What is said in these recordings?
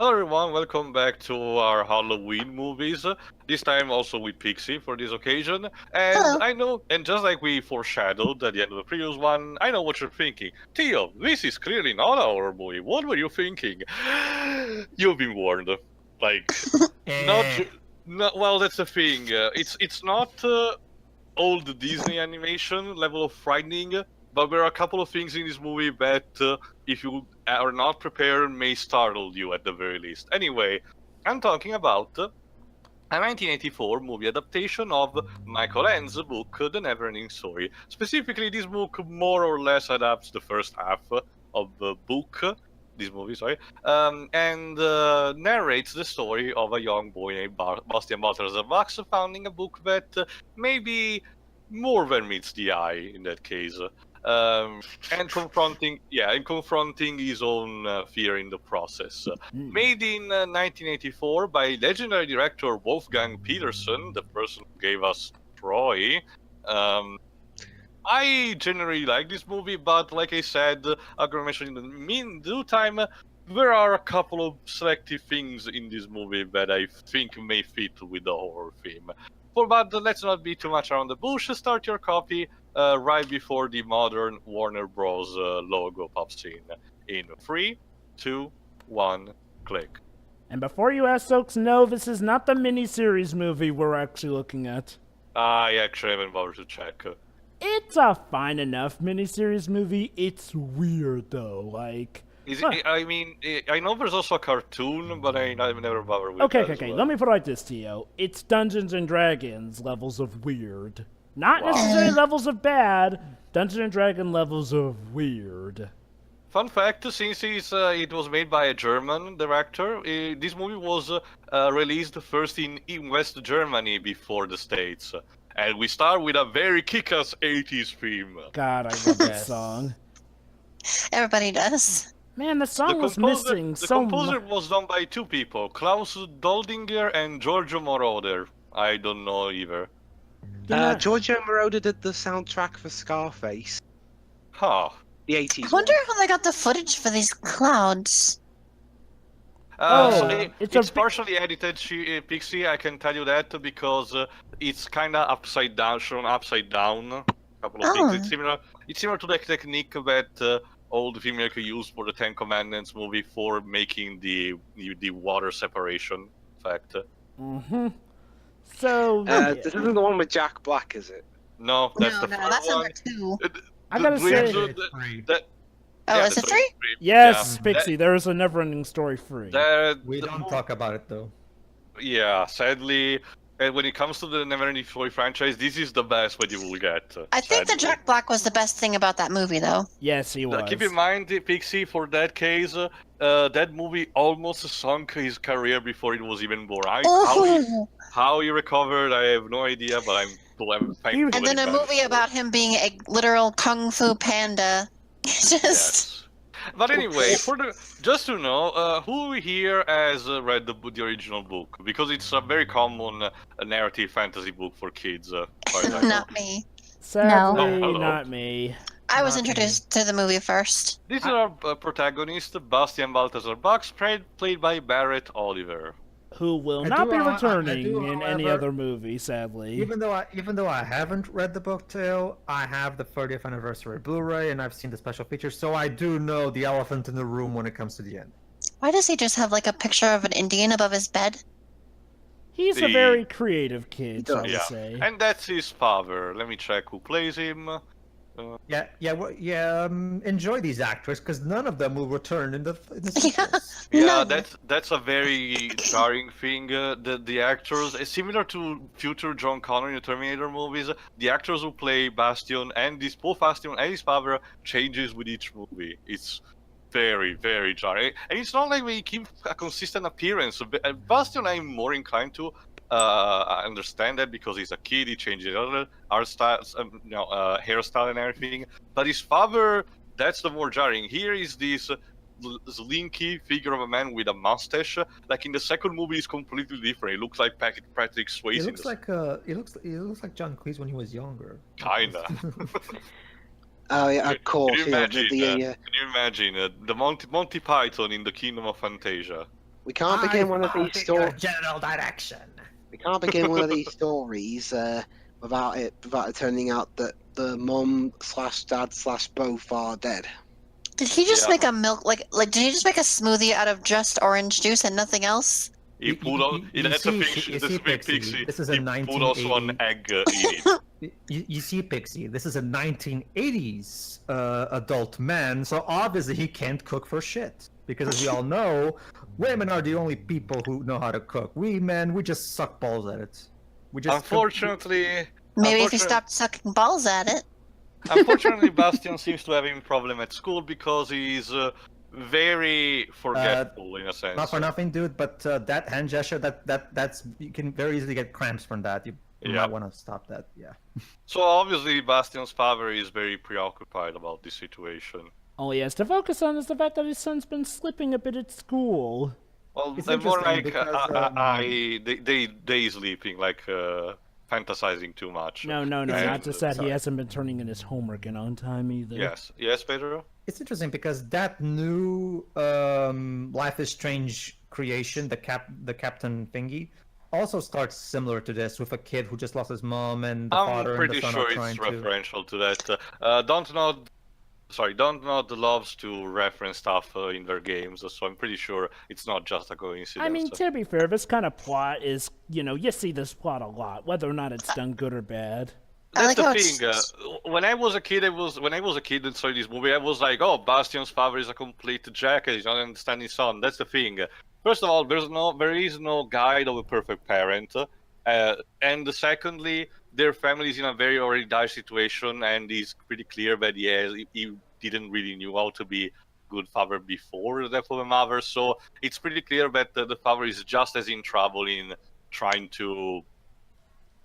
Hello everyone, welcome back to our Halloween movies. This time also with Pixie for this occasion. And Hello. I know, and just like we foreshadowed at the end of the previous one, I know what you're thinking. Theo, this is clearly not a horror movie. What were you thinking? You've been warned. Like, not, not well. That's the thing. It's not old Disney animation level of frightening, but there are a couple of things in this movie that, if you are not prepared, may startle you at the very least. Anyway, I'm talking about a 1984 movie adaptation of Michael Ende's book, The NeverEnding Story. Specifically, this book more or less adapts the first half of the book, this movie, sorry, and narrates the story of a young boy named Bastian Bucks founding a book that maybe more than meets the eye in that case. And confronting his own fear in the process. Made in 1984 by legendary director Wolfgang Petersen, the person who gave us Troy. I generally like this movie, but like I said, I'm gonna mention in the meantime, there are a couple of selective things in this movie that I think may fit with the horror theme. But let's not be too much around the bush. Start your copy right before the modern Warner Bros. Logo pops in 3, 2, 1, click. And before you ask folks, no, this is not the miniseries movie we're actually looking at. I actually haven't bothered to check. It's a fine enough miniseries movie. It's weird though, like. Is it, I mean, I know there's also a cartoon, but I've never bothered with Okay, that as well. Let me put it like this, Tio. It's Dungeons and Dragons levels of weird. Not necessarily levels of bad. Dungeons and Dragons levels of weird. Fun fact, since it was made by a German director, this movie was released first in West Germany before the States. And we start with a very kick-ass 80s theme. God, I love that song. Everybody does. Man, the song was missing so much. The composer was done by two people, Klaus Doldinger and Giorgio Moroder. I don't know either. Giorgio Moroder did the soundtrack for Scarface. Huh. The 80s. I wonder how they got the footage for these clouds. It's partially edited, Pixie, I can tell you that, because it's kind of upside down, shown upside down. A couple of things. It's similar to the technique that old filmmaker used for the Ten Commandments movie for making the water separation effect. Mm-hmm. So this isn't the one with Jack Black, is it? No, that's the first that's one. number 2. I gotta say, Is it 3? Yes, Pixie, there is a NeverEnding Story 3. We don't talk about it though. Yeah, sadly, when it comes to the NeverEnding Story franchise, this is the best what you will get. I think the Jack Black was the best thing about that movie, though. Yes, he was. Keep in mind, Pixie, for that case, that movie almost sunk his career before it was even born. How he recovered, I have no idea, but I'm thankful. And then a movie about him being a literal kung fu panda. Yes. But anyway, just to know, who here has read the original book? Because it's a very common narrative fantasy book for kids. Not me. Sadly, No. not me. I was introduced to the movie first. This is our protagonist, Bastian Balthazar Bucks, played by Barrett Oliver. Who will not be returning in any other movie, sadly. Even though I haven't read the book tale, I have the 30th anniversary Blu-ray and I've seen the special features, so I do know the elephant in the room when it comes to the end. Why does he just have like a picture of an Indian above his bed? He's a very creative kid, so I say. And that's his father. Let me check who plays him. Enjoy these actors because none of them will return in the sequels. Yeah, that's a very jarring thing. The actors, similar to future John Connor in the Terminator movies, the actors who play Bastion and both Bastion and his father changes with each movie. It's very, very jarring, and it's not like we keep a consistent appearance. Bastion, I'm more inclined to understand that because he's a kid, he changes art styles, hairstyle and everything. But his father, that's the more jarring. Here is this slinky figure of a man with a mustache. Like in the second movie, it's completely different. It looks like Patrick Swayze. He looks like John Cleese when he was younger. Kinda. Oh yeah, of course. Can you imagine the Monty Python in the Kingdom of Fantasia? We can't begin one of these stories. General direction. We can't begin one of these stories without it turning out that the mom/dad/both are dead. Did he just Yeah. make a milk like did he just make a smoothie out of just orange juice and nothing else? He put on. That's a Pixy. That's a big Pixy. This is a He put also an 1980. egg in it. You see, Pixie, this is a 1980s adult man, so obviously he can't cook for shit. Because as we all know, women are the only people who know how to cook. We men, we just suck balls at it. We just Unfortunately, Maybe if he stopped sucking balls at it. Unfortunately, Bastian seems to have a problem at school because he's very forgetful in a sense. Not for nothing, dude, but that hand gesture, that's you can very easily get cramps from that. You might want to stop that. Yeah. So obviously, Bastian's father is very preoccupied about this situation. All he has to focus on is the fact that his son's been slipping a bit at school. Well, It's they're more interesting like because, they sleeping, like fantasizing too much. No, And- not just that. He Sorry. hasn't been turning in his homework in on time either. Yes, Pedro. It's interesting because that new Life is Strange creation, the captain thingy, also starts similar to this with a kid who just lost his mom and the I'm father and pretty the son sure are it's trying to. referential to that. Dontnod loves to reference stuff in their games, so I'm pretty sure it's not just a coincidence. I mean, to be fair, this kind of plot is, you see this plot a lot, whether or not it's done good or bad. I That's like how the it's- thing. When I was a kid, and saw this movie, I was like, "Oh, Bastian's father is a complete jackass. He's not understanding son." That's the thing. First of all, there is no guide of a perfect parent, and secondly, their family is in a very already dire situation, and it's pretty clear that he didn't really knew how to be good father before the death of the mother. So it's pretty clear that the father is just as in trouble in trying to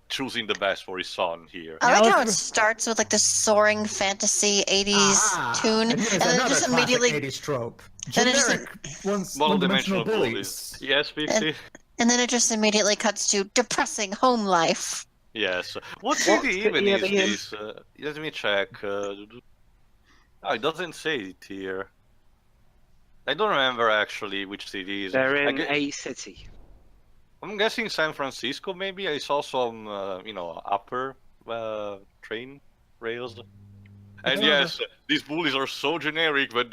choosing the best for his son here. I like Now how if- it starts with like this soaring fantasy 80s tune, and here's and then another just classic immediately 80s trope. then it just- Generic One-dimensional one-dimensional bullies. Yes, Pixie. and then it just immediately cuts to depressing home life. Yes. What What's city the even is alien? this? Let me check. Oh, it doesn't say it here. I don't remember actually which city it is. They're I in gue- a city. I'm guessing San Francisco, maybe. I saw some, upper train rails. And don't yes, these bullies are so generic that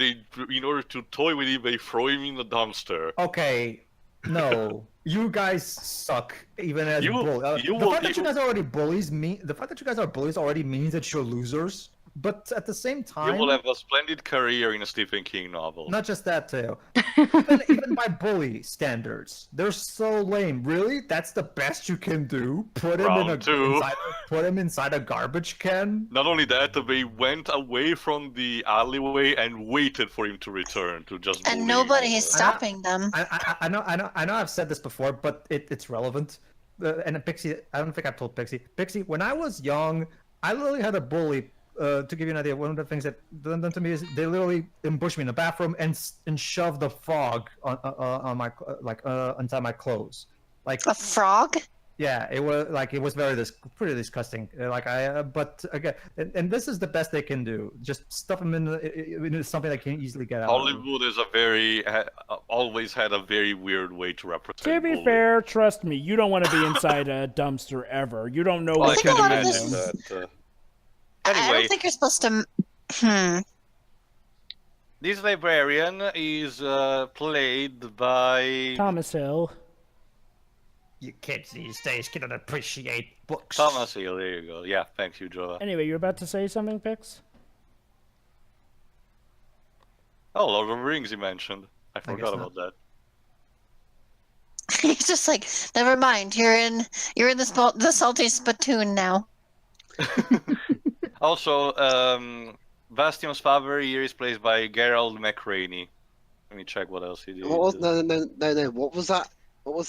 in order to toy with him, they throw him in the dumpster. Okay, no, you guys suck. Even as You- bullies. you The will- fact that you you- guys are already bullies the fact that you guys are bullies already means that you're losers. But at the same You time, will have a splendid career in a Stephen King novel. not just that, Teo. even by bully standards, they're so lame. Really, that's the best you can do? Put him Round two. put him inside a garbage can? Not only that, they went away from the alleyway and waited for him to return to just. bully And him. nobody is stopping them. I know I've said this before, but it's relevant. And Pixie, I don't think I've told Pixie. Pixie, when I was young, I literally had a bully. To give you an idea, one of the things that done to me is they literally ambushed me in the bathroom and shoved the frog on my inside my clothes. Like, A frog? yeah, it was pretty disgusting. But again, and this is the best they can do. Just stuff them into something that can easily get out. Hollywood is always had a very weird way to represent. To be bullying. fair, trust me, you don't want to be inside a dumpster ever. You don't know Well, I what think can a lot of imagine this- that. I Anyway, don't think you're supposed to. this librarian is played by Thomas Hill. You kids these days cannot appreciate books. Thomas Hill. There you go. Yeah, thank you, Joa. Anyway, you're about to say something, Pix? Oh, Lord of the Rings you mentioned. I forgot not. about that. He's just like, never mind. You're in the salty spittoon now. Also, Bastian's father here is played by Gerald McRaney. Let me check what else he did. What was, no. What was that? What was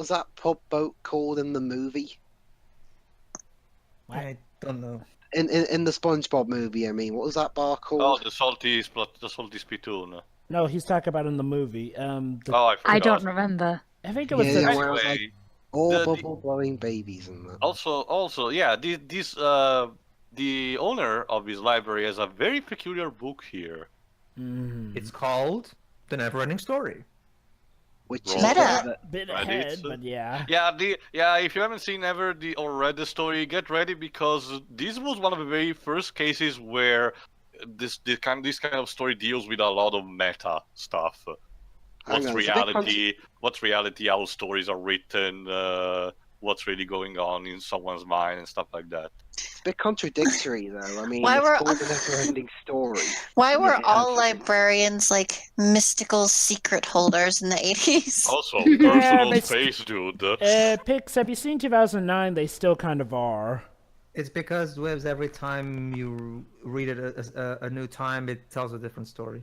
that pub boat called in the movie? I don't know. In the SpongeBob movie, I mean, what was that bar Oh, called? the salty spittoon. No, he's talking about in the movie. Oh, I forgot. I don't remember. I think it was Yeah, the... where I was like, Anyway, all the- bubble blowing babies and that. also, yeah, the owner of his library has a very peculiar book here. Mhm. It's called The NeverEnding Story. which Roll. is Meta. Bit Reddit. ahead, but yeah. Yeah. If you haven't seen or read the story, get ready because this was one of the very first cases where this kind of story deals with a lot of meta stuff. What's reality? How stories are written? What's really going on in someone's mind and stuff like that. It's a bit contradictory, though. I mean, Why it's were- called a never-ending story. Why were Yeah, all absolutely. librarians like mystical secret holders in the 80s? Also, Yeah, personal they space, dude. Pix, have you seen 2009? They still kind of are. It's because Wibbs, every time you read it a new time, it tells a different story.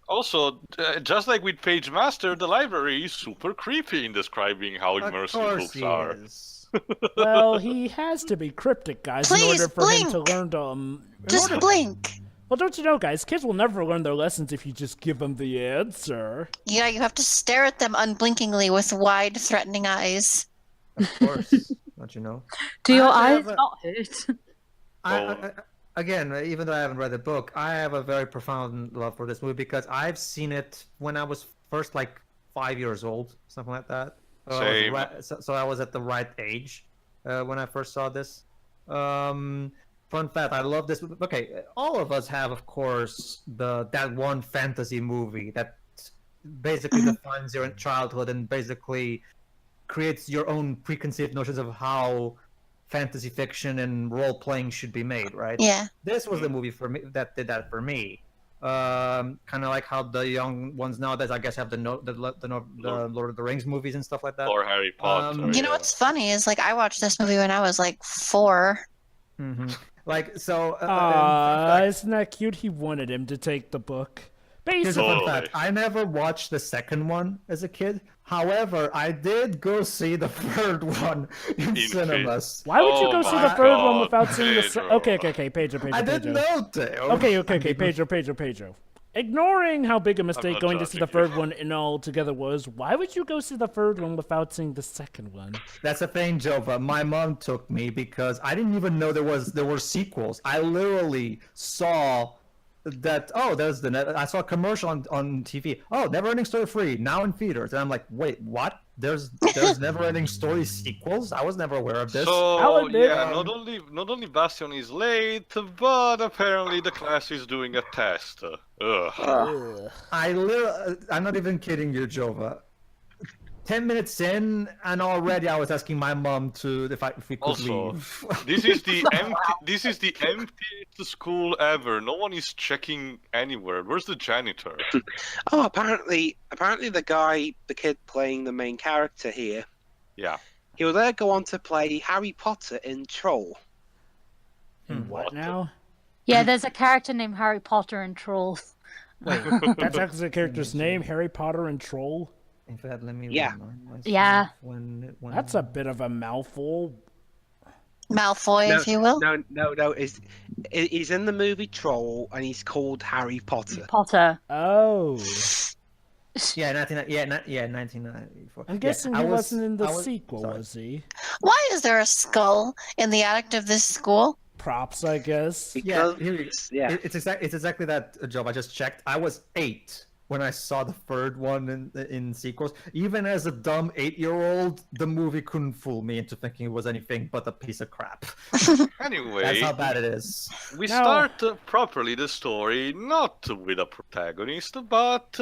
Also, just like with Pagemaster, the library is super creepy in describing how Of immersive course books he are. is. Well, he has to be cryptic, guys, in Please, order for him to blink. learn to. Just blink. Well, don't you know, guys? Kids will never learn their lessons if you just give them the answer. Yeah, you have to stare at them unblinkingly with wide, threatening eyes. Of course, don't you know? Do your I eyes have a- not hurt? Again, even though I haven't read the book, I have a very profound love for this movie because I've seen it when I was first like 5 years old, something like that. Same. So I was at the right age when I first saw this. Fun fact: I love this. Okay, all of us have, of course, that one fantasy movie that basically defines your childhood and basically creates your own preconceived notions of how fantasy fiction and role playing should be made, right? Yeah. This was the movie for me that did that for me. Kind of like how the young ones nowadays, I guess, have the Lord of the Rings movies and stuff like that. Or Harry Potter. You know what's funny is like I watched this movie when I was like 4. Like so. Isn't that cute? He wanted him to take the book. Here's a Basically, fun fact. I never watched the second one as a kid. However, I did go see the third one in cinemas. why would you Oh go see my the third one God, without seeing the? Pedro. Okay, Pedro. I didn't know, Theo. Okay, Pedro. Ignoring how big a mistake not going to see the judging you. third one in all together was, why would you go see the third one without seeing the second one? That's the thing, Jova. My mom took me because I didn't even know there were sequels. I literally saw that. Oh, I saw a commercial on TV. Oh, NeverEnding Story 3 now in theaters, and I'm like, wait, what? There's NeverEnding Story sequels? I was never aware of this. I'll So admit- yeah, not only Bastian is late, but apparently the class is doing a test. Ugh. I'm not even kidding you, Jova. 10 minutes in, and already I was asking my mom if we could Also, leave. this is the emptiest school ever. No one is checking anywhere. Where's the janitor? Oh, apparently the kid playing the main character here, Yeah. he will there go on to play Harry Potter in Troll. What now? Yeah, there's a character named Harry Potter and Trolls. That's actually the character's name, Harry Potter and Troll? In fact, let me Yeah. remind myself Yeah. when That's a bit of a mouthful. Malfoy, if you will. No. He's in the movie Troll, and he's called Harry Potter. Potter. Oh. Yeah, 1994. I'm guessing Yeah, he wasn't in the I was- sequel, sorry. was he? Why is there a skull in the attic of this school? Props, I guess. Yeah, Because, here you go. yeah. It's exactly that job. I just checked. I was 8 when I saw the third one in sequels. Even as a dumb 8-year-old, the movie couldn't fool me into thinking it was anything but a piece of crap. Anyway, That's how bad it is. we Now- start properly the story not with a protagonist, but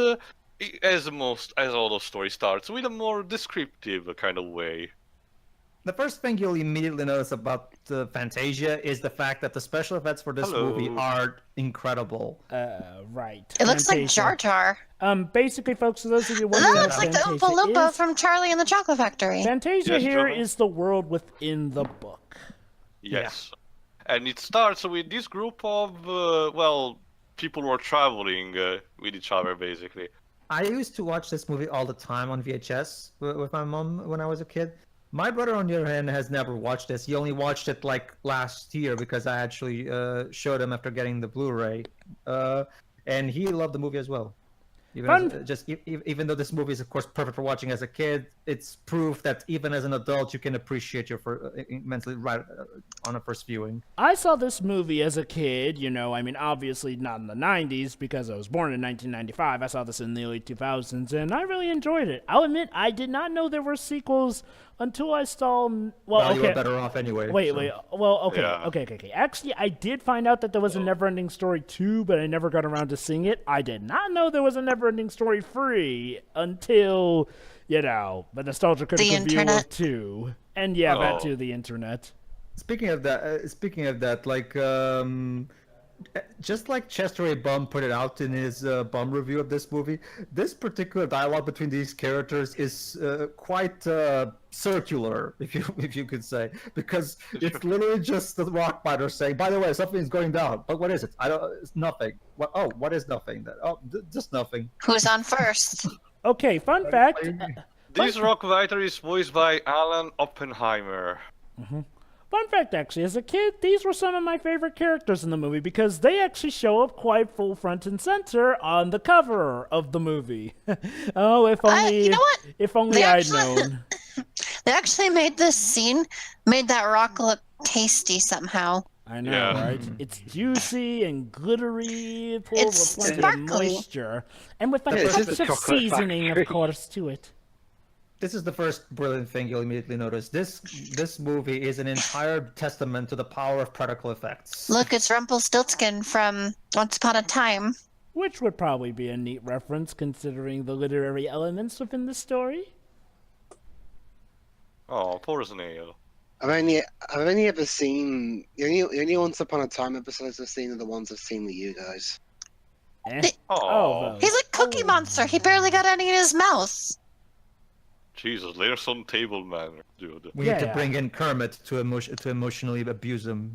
as all the story starts, with a more descriptive kind of way. The first thing you'll immediately notice about Fantasia is the fact that the special effects for this Hello. movie are incredible. Right. It looks like Fantasia. Jar Jar. Basically, folks, for those of you wondering That what looks like the Fantasia Oompa Loompa is, from Charlie and the Chocolate Factory. Fantasia Yes, here Jonah? is the world within the book. Yes. And it starts with this group of, people who are traveling with each other, basically. I used to watch this movie all the time on VHS with my mom when I was a kid. My brother, on the other hand, has never watched this. He only watched it like last year because I actually showed him after getting the Blu-ray, and he loved the movie as well. Even though this movie is of course perfect for watching as a kid, it's proof that even as an adult you can appreciate your immensely right on a first viewing. I saw this movie as a kid, obviously not in the 90s because I was born in 1995. I saw this in the early 2000s, and I really enjoyed it. I'll admit, I did not know there were sequels until I saw... Well, you were better off anyway. Wait. Well, okay, Yeah. okay. Actually, I did find out that there was a NeverEnding Story 2, but I never got around to seeing it. I did not know there was a NeverEnding Story 3 until, the Nostalgia Critical View internet. of 2. And that too, the internet. Speaking of that, like, just like Chester A. Bum put it out in his Bum review of this movie, this particular dialogue between these characters is quite circular, if you could say, because it's literally just the Rockbiter saying, "By the way, something's going down, but what is it? It's nothing. What? Oh, what is nothing? Then? Oh, just nothing." Who's on first? Okay, fun fact. This Rockbiter is voiced by Alan Oppenheimer. Fun fact, actually, as a kid, these were some of my favorite characters in the movie because they actually show up quite full front and center on the cover of the movie. Oh, if only, you know what? If only They I'd actually- known. They actually made that rock look tasty somehow. I know, Yeah. right? It's juicy and glittery, full It's with plenty sparkly. of moisture, and with a Yeah, it's touch just of a chocolate seasoning, factory. of course, to it. This is the first brilliant thing you'll immediately notice. This movie is an entire testament to the power of particle effects. Look, it's Rumpelstiltskin from Once Upon a Time. Which would probably be a neat reference considering the literary elements within the story. Oh, poor Snail. I've only ever seen the only Once Upon a Time episodes I've seen are the ones I've seen with you guys. Oh, He's like Cookie Monster. He barely got any in his mouth. Jesus, there's some table manner, dude. We need to Yeah. bring in Kermit to emotionally abuse him.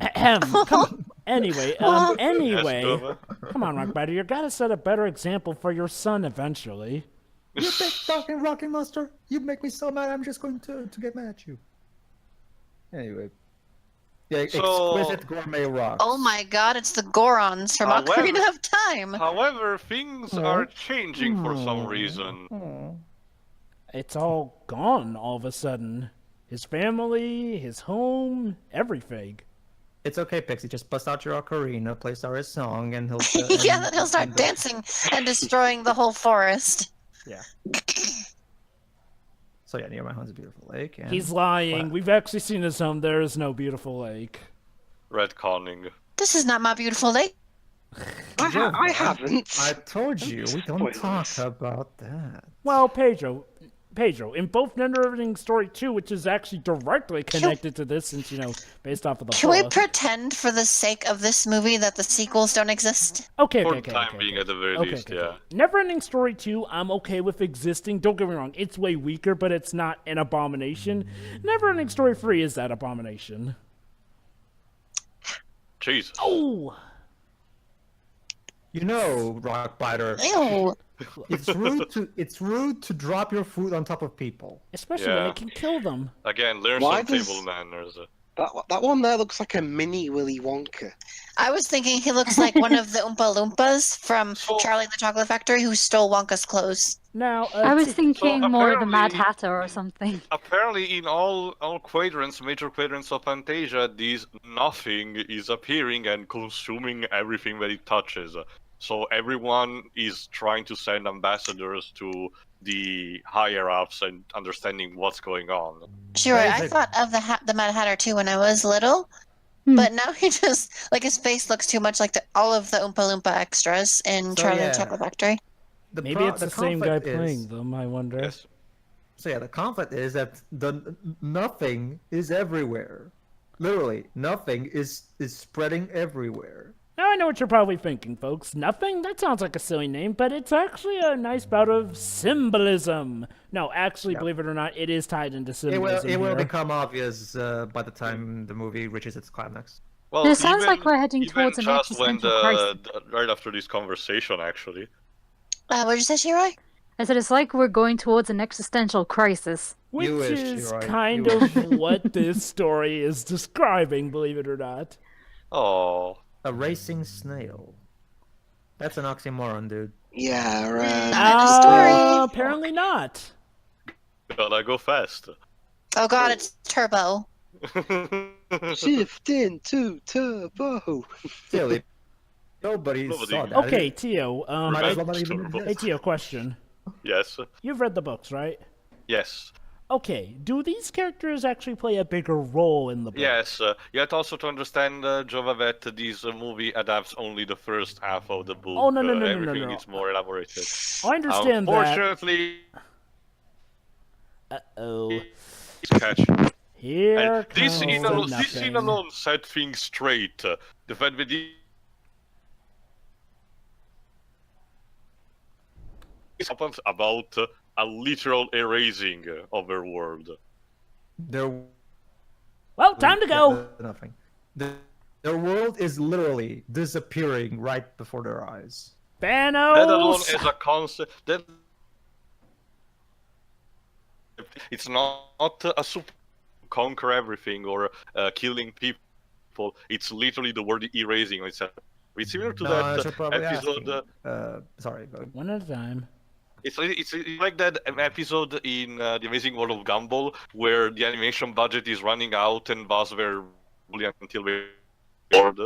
Anyway, Yes, Nova. come on, Rockbiter, you gotta set a better example for your son eventually. You big fucking rocking monster! You make me so mad. I'm just going to get mad at you. Anyway, yeah, So- exquisite gourmet rocks. Oh my god, it's the Gorons from However- Ocarina of Time. However, things are changing for some reason. It's all gone all of a sudden. His family, his home, everything. It's okay, Pixie. Just bust out your ocarina, play Sarah's song, and he'll. Yeah, then he'll start dancing and destroying the whole forest. Yeah. So yeah, near my home's a beautiful lake. And... He's lying. Wow. We've actually seen his home. There is no beautiful lake. Retconning. This is not my beautiful lake. I haven't. I told you we don't Spoilers. talk about that. Well, Pedro, in both NeverEnding Story 2, which is actually directly connected to this since, based off of the Can we book. pretend for the sake of this movie that the sequels don't exist? Okay, For okay, the okay. time okay, being, okay. at the very Okay, least, okay, yeah. okay. NeverEnding Story 2, I'm okay with existing. Don't get me wrong, it's way weaker, but it's not an abomination. NeverEnding Story 3 is that abomination. Jesus. Oh! You know, Rockbiter, Ew. it's rude to drop your food on top of people. Especially when Yeah. it can kill them. Again, learn Why some does- table manners. That one there looks like a mini Willy Wonka. I was thinking he looks like one of the Oompa Loompas from So- Charlie and the Chocolate Factory who stole Wonka's clothes. Now, I was thinking more of the Mad apparently- Hatter or something. Apparently, in all quadrants, major quadrants of Fantasia, this nothing is appearing and consuming everything that it touches. So everyone is trying to send ambassadors to the higher ups and understanding what's going on. Sure, That is I a- thought of the Mad Hatter too when I was little, but now he just his face looks too much like all of the Oompa Loompa extras in So, Charlie and yeah. the Chocolate Factory. maybe it's the same guy conflict is- playing them, I wonder. Yes. So yeah, the conflict is that the nothing is everywhere. Literally, nothing is spreading everywhere. Now I know what you're probably thinking, folks. Nothing? That sounds like a silly name, but it's actually a nice bout of symbolism. No, actually, believe it or not, it is tied into symbolism. It will here. become obvious by the time the movie reaches its climax. Well, It sounds like we're heading even towards an just when existential crisis. right after this conversation, actually. What did you say, Shiroi? I said it's like we're going towards an existential crisis. Which You wish, is you're right. kind You of what this story is describing, believe it or not. Oh, A racing snail. That's an oxymoron, dude. Yeah, Not in a story. Apparently not. Gotta go fast. Oh god, it's Turbo. shift into turbo. Silly. Nobody Nobody- saw that. Okay, Tio. Might as well Revenge not even Turbo. Hey, exist. Tio, question. Yes. You've read the books, right? Yes. Okay, do these characters actually play a bigger role in the book? Yes. You have to also to understand, Jova, that this movie adapts only the first half of the book. Oh, no. Everything is more elaborated. I understand that. Unfortunately, Uh-oh. it's catchy. Here And comes this the this scene nothing. alone set things straight. The fact that this happens about a literal erasing of their world. Their Well, time to go. Nothing. Their world is literally disappearing right before their eyes. Thanos! That alone is a concept. That it's not a super conquer everything or killing people. It's literally the word erasing itself. It's similar to No, I that should probably ask episode. you. Sorry, go ahead. One at a time. It's like that episode in The Amazing World of Gumball where the animation budget is running out and thus they're bullying until they're bored.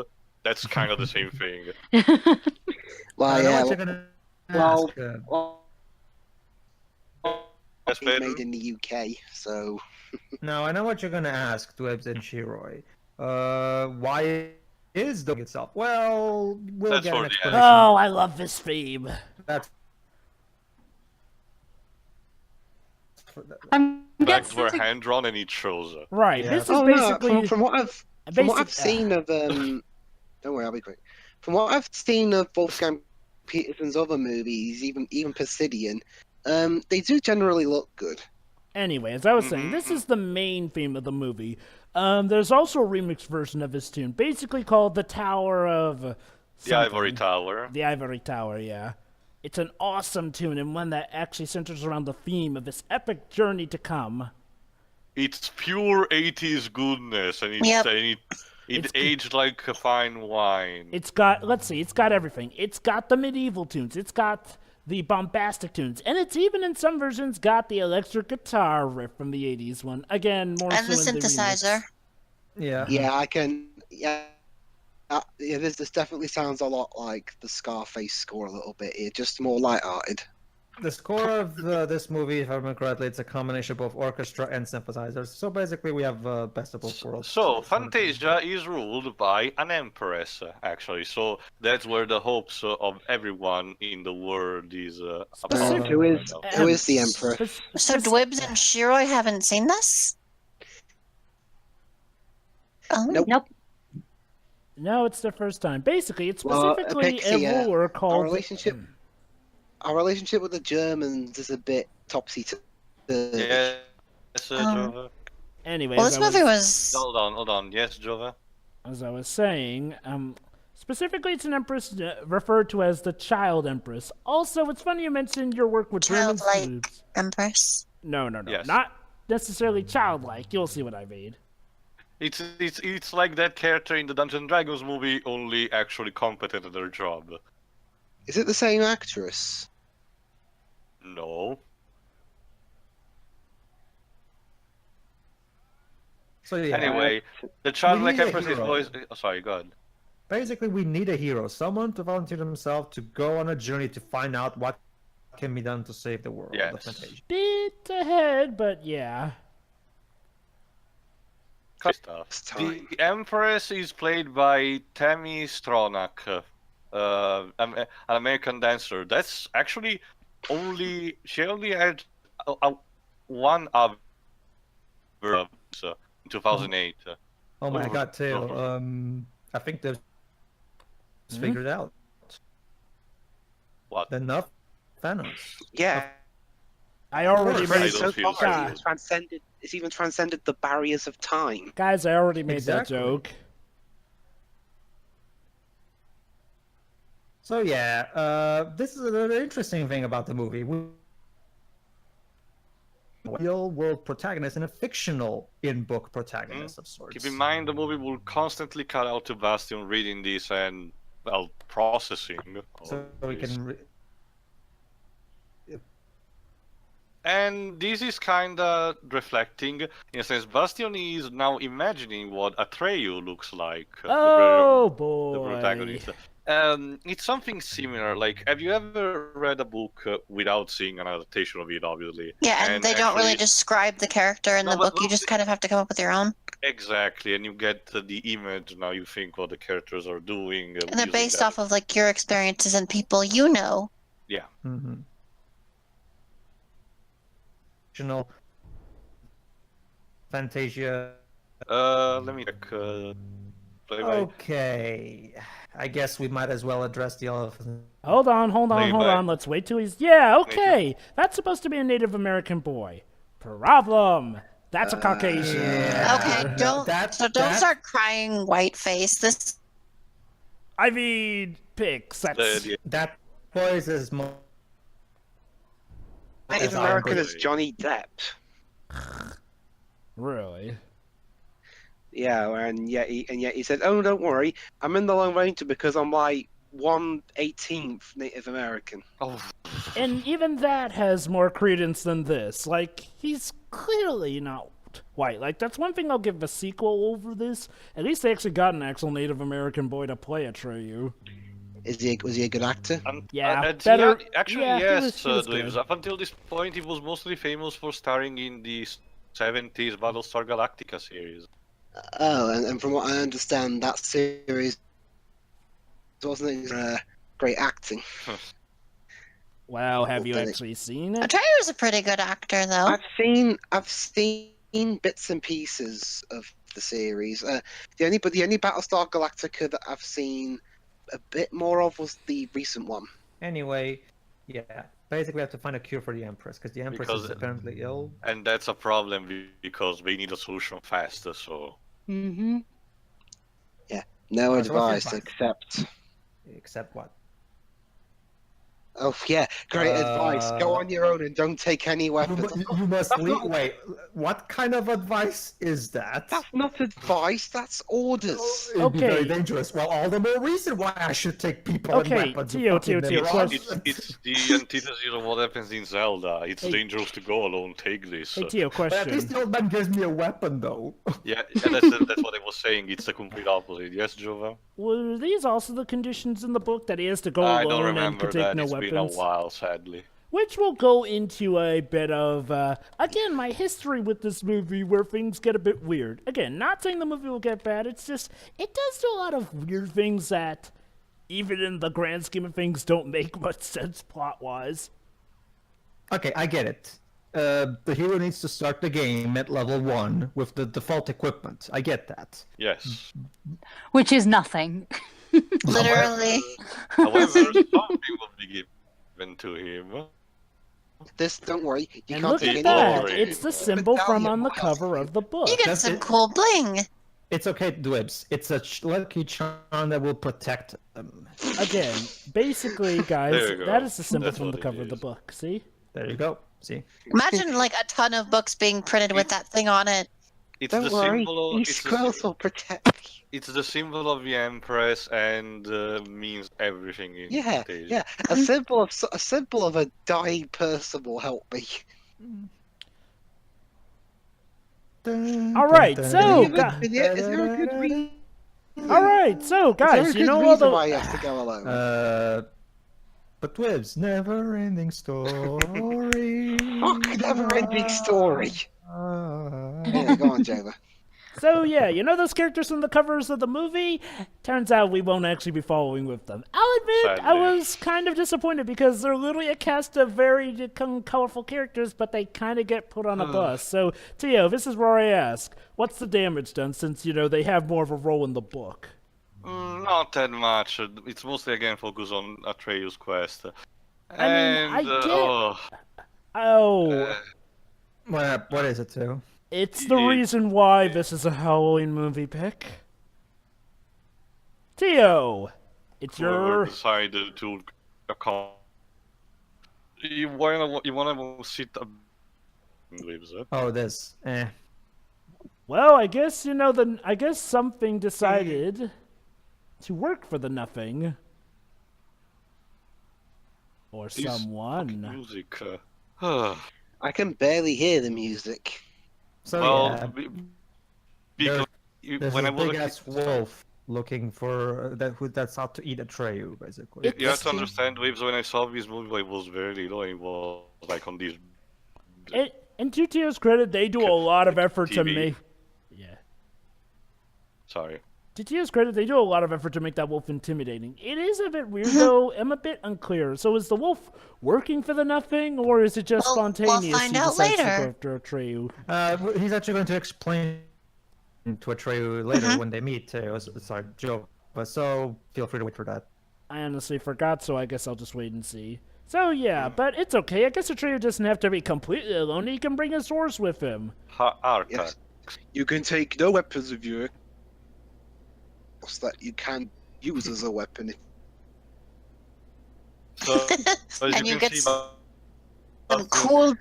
That's kind of the same thing. Well, I know yeah. what you're gonna Well, ask. well, That's it's better. made in the UK, so No, I know what you're gonna ask to Ebs and Shiroi. Why is the itself? Well, we'll That's get for an the explanation. Oh, I love this theme. That's I'm Back guessing. were hand drawn and it shows. Right, Yeah. this is oh no. basically... From what I've seen of don't worry, I'll be quick. From what I've seen of Wolfgang Petersen's other movies, even Pisidian, they do generally look good. Anyway, as I was saying, this is the main theme of the movie. There's also a remix version of this tune, basically called The Tower of... The something. Ivory Tower. The Ivory Tower, yeah. It's an awesome tune and one that actually centers around the theme of this epic journey to come. It's pure 80s goodness and Yep. it It's- aged like a fine wine. It's got, let's see, it's got everything. It's got the medieval tunes, it's got the bombastic tunes, and it's even in some versions got the electric guitar riff from the 80s one. Again, more And the so in the synthesizer. remix. yeah. Yeah, I can. Yeah, yeah. This definitely sounds a lot like the Scarface score a little bit. Here, just more light-hearted. The score of this movie, if I remember correctly, it's a combination of both orchestra and synthesizers. So basically, we have best of both worlds. So, Fantasia is ruled by an empress, actually. So, that's where the hopes of everyone in the world is Specific- Who is the emperor? So Dwibs and Shiroi haven't seen this? Oh. Nope. Nope. No, it's their first time. Basically, it's Well, specifically Pixy, a ruler Our called... relationship with the Germans is a bit topsy-turvy. Yes, Jova. Anyways, Well, this I was- movie was. Hold on. Yes, Jova? as I was saying, specifically it's an empress referred to as the Child Empress. Also, it's funny you mentioned your work with German Childlike. students. Empress. No, Yes. not necessarily childlike. You'll see what I mean. It's like that character in the Dungeons and Dragons movie, only actually competent at their job. Is it the same actress? No. So yeah. Anyway, the childlike need a empress is hero. voiced. Oh, sorry, go ahead. Basically, we need a hero, someone to volunteer themselves to go on a journey to find out what can be done to save the world. Yes. of Fantasia. Bit ahead, but yeah. Stuff. It's time. The Empress is played by Tammy Stronach, an American dancer. That's actually she only had one other in 2008. Oh my Oh, god, Tail. oh. I think they've figured out. What? Enough Thanos. Yeah. I already course, I made... don't So feel far, sorry. it's even transcended the barriers of time. Guys, I already made Exactly. that joke. So yeah, this is an interesting thing about the movie. Real world protagonist and a fictional in-book protagonist of sorts. Keep in mind, the movie will constantly cut out to Bastian reading this and, well, processing. So all we this. can And this is kind of reflecting, in a sense, Bastian is now imagining what Atreyu looks like, Oh the boy. protagonist. It's something similar. Like, have you ever read a book without seeing an adaptation of it, obviously? Yeah, and they don't really actually- describe the character in No, the but- book. You just kind of have to come up with your own. Exactly, and you get the image, now you think what the characters are doing. And they're based off of like your experiences and people you know. Yeah. Mm-hmm. Fictional Fantasia. Let me check. Okay, I guess we might as well address the elephant. Hold on. Let's wait till he's... Yeah, okay. That's supposed to be a Native American boy. Problem. That's a Caucasian. Okay, don't start crying, white face. This I mean, Pix, that's... That voice is more. Native American as Johnny Depp. Really? Yeah, and yet he said, "Oh, don't worry, I'm in the Lone Ranger because I'm like 1/18th Native American." Oh, And even that has more credence than this. Like, he's clearly not white. Like, that's one thing I'll give a sequel over this. At least they actually got an actual Native American boy to play Atreyu. Was he a good actor? Yeah, he better... actually, yeah, he yes, was Dweebs. good. Up until this point, he was mostly famous for starring in the 70s Battlestar Galactica series. Oh, and from what I understand, that series wasn't great acting. Wow, have you Authentic. actually seen it? Atreyu's a pretty good actor, though. I've seen bits and pieces of the series. The only Battlestar Galactica that I've seen a bit more of was the recent one. Anyway, yeah. Basically, we have to find a cure for the Empress because the Empress is apparently ill. And that's a problem because we need a solution fast, so... Mm-hmm. No So what's your advice advice? except. What? Oh yeah, great advice. Go on your own and don't take any weapons. You must That's leave. not- Wait, what kind of advice is that? That's not advice. That's orders. It'd be very Okay. dangerous. Well, all the more reason why I should take people and Okay, weapons. Tio, and fucking Tio, them question. run. It's the antithesis of what happens in Zelda. It's Hey. dangerous to go alone, take this. Hey, Tio, But at least question. the old man gives me a weapon, though. Yeah, that's what I was saying. It's the complete opposite. Yes, Jova? Were these also the conditions in the book that he has to go I don't alone and remember can take that. no It's been a weapons? while, sadly. Which will go into a bit of, again, my history with this movie where things get a bit weird. Again, not saying the movie will get bad, it's just, it does do a lot of weird things that, even in the grand scheme of things, don't make much sense plot-wise. Okay, I get it. The hero needs to start the game at level 1 with the default equipment. I get that. Yes. Which is nothing. Literally. However, something will be given to him. This, don't worry, you And can't look take at any that, glory. it's the symbol from on the Medallion. cover of the book. You get That's some it. cool bling. It's okay, Dwibs. It's a lucky charm that will protect them. Again, basically, guys, There you go. that is the symbol That's from what the it cover of the is. book, see? There you go. See? Imagine like a ton of books being printed with that thing on it. It's Don't the worry, symbol. these It's the, squirrels will protect you. it's the symbol of the Empress and means everything in Yeah, stage. yeah. A symbol of a dying person will help me. Alright, so, Is there a good reason? Alright, so, Is there a guys, good you know all reason the... why you have to go alone? But Dwibs, never-ending story. Fuck, never-ending story. Yeah, go on, Jova. So yeah, you know those characters from the covers of the movie? Turns out we won't actually be following with them. I'll admit, I Sadly. was kind of disappointed because they're literally a cast of very colorful characters, but they kind of get put on a bus. So, Tio, this is where I ask, what's the damage done since, you know, they have more of a role in the book? Not that much. It's mostly again focused on Atreyu's quest. I mean, I get- oh, Oh, What is it, too? it's the it- reason why this is a Halloween movie pick. Tio, it's whoever your... decided to account. You wanna sit lives it? Oh, this. Well, I guess, you know, I guess something decided to work for the nothing. Or This fucking someone. music. I can barely hear the music. So Well, yeah, because there's when I this was a big kid, ass wolf looking for that's out to eat Atreyu, basically. you have to understand, Waves, when I saw this movie, I was very little. I was like on these. In TTO's credit, they do a lot of effort to TV. make. Yeah. Sorry. TTO's credit, they do a lot of effort to make that wolf intimidating. It is a bit weird, though. I'm a bit unclear. So is the wolf working for the nothing, or is it just We'll spontaneous? find He out decides to later. go after Atreyu. He's actually going to explain to Atreyu later when they meet. It's our joke, but so feel free to wait for that. I honestly forgot, so I guess I'll just wait and see. So yeah, but it's okay. I guess Atreyu doesn't have to be completely alone. He can bring his horse with him. Arta. Yes. You can take no weapons with you that you can use as a weapon. So, as And you you can get see, some cool.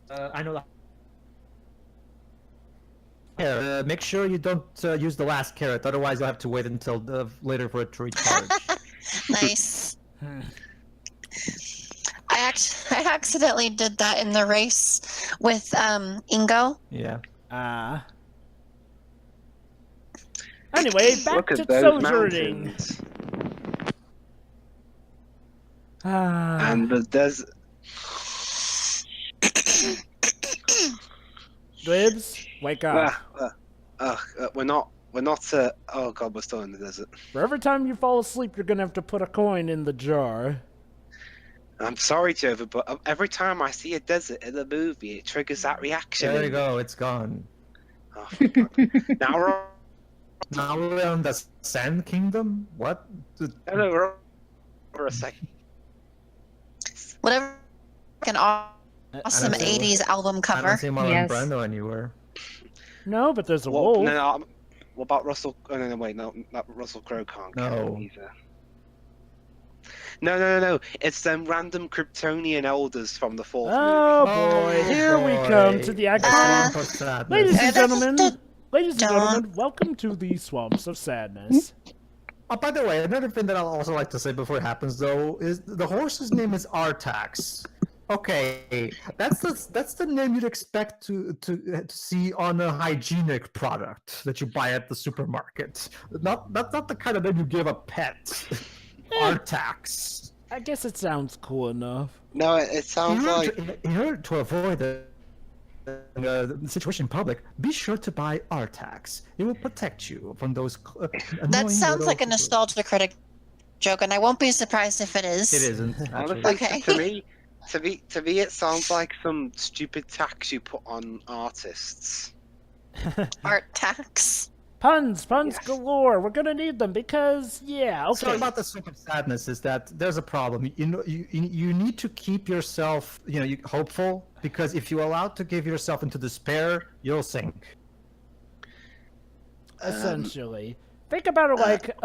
I know that. Yeah, make sure you don't use the last carrot, otherwise you'll have to wait until later for it to recharge. Nice. I accidentally did that in the race with Ingo. Yeah. Anyway, back Look to at those sojourning. mountains. Ah, And there's Dibs, wake up. we're not. Oh god, we're still in the desert. For every time you fall asleep, you're gonna have to put a coin in the jar. I'm sorry, Jover, but every time I see a desert in a movie, it triggers that reaction. There you in me. go, it's gone. Oh, for fuck. Now we're Now we're on the Sand Kingdom? What? no, we're for a second. Whatever. An awesome I don't see- 80s album I cover. don't see Marlon Yes. Brando anywhere. No, but there's a What, wolf. no, what about Russell? Oh, no, wait, no, not Russell Crowe can't. No. Either. No. It's them random Kryptonian elders from the fourth Oh movie. boy, here we come to the actual. Swamp of Sadness. Ladies and That's gentlemen, the ladies and dawn. gentlemen, welcome to the Swamps of Sadness. Oh, by the way, another thing that I'll also like to say before it happens, though, is the horse's name is Artax. Okay, that's the name you'd expect to see on a hygienic product that you buy at the supermarket. That's not the kind of name you give a pet. Artax. I guess it sounds cool enough. No, it sounds like In order to avoid the situation in public, be sure to buy Artax. It will protect you from those. That annoying sounds little like a people. nostalgia critic joke, and I won't be surprised if it is. It isn't. Actually. honestly, Okay. to me, it sounds like some stupid tax you put on artists. Art tax. Puns Yes. galore. We're gonna need them because, yeah, So okay. about the Swamp of Sadness is that there's a problem. You know, you need to keep yourself, hopeful, because if you allow to give yourself into despair, you'll sink. Essentially. Think about it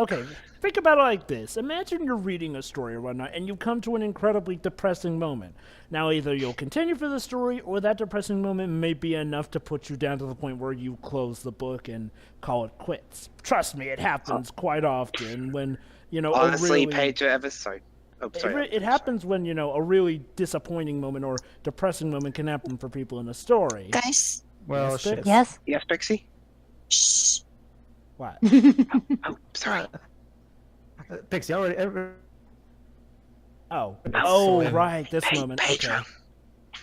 think about it like this. Imagine you're reading a story or whatnot, and you come to an incredibly depressing moment. Now, either you'll continue for the story, or that depressing moment may be enough to put you down to the point where you close the book and call it quits. Trust me, it happens quite often when, Honestly, a really... Pedro ever so. Oh, sorry. It happens when, a really disappointing moment or depressing moment can happen for people in a story. Guys, Well, Yes, shit. Bix. Yes. Yes, Pixie. shh. What? Oh, sorry. Pixie, already. Oh. That's Oh, so- right, this moment. Pedro. Okay.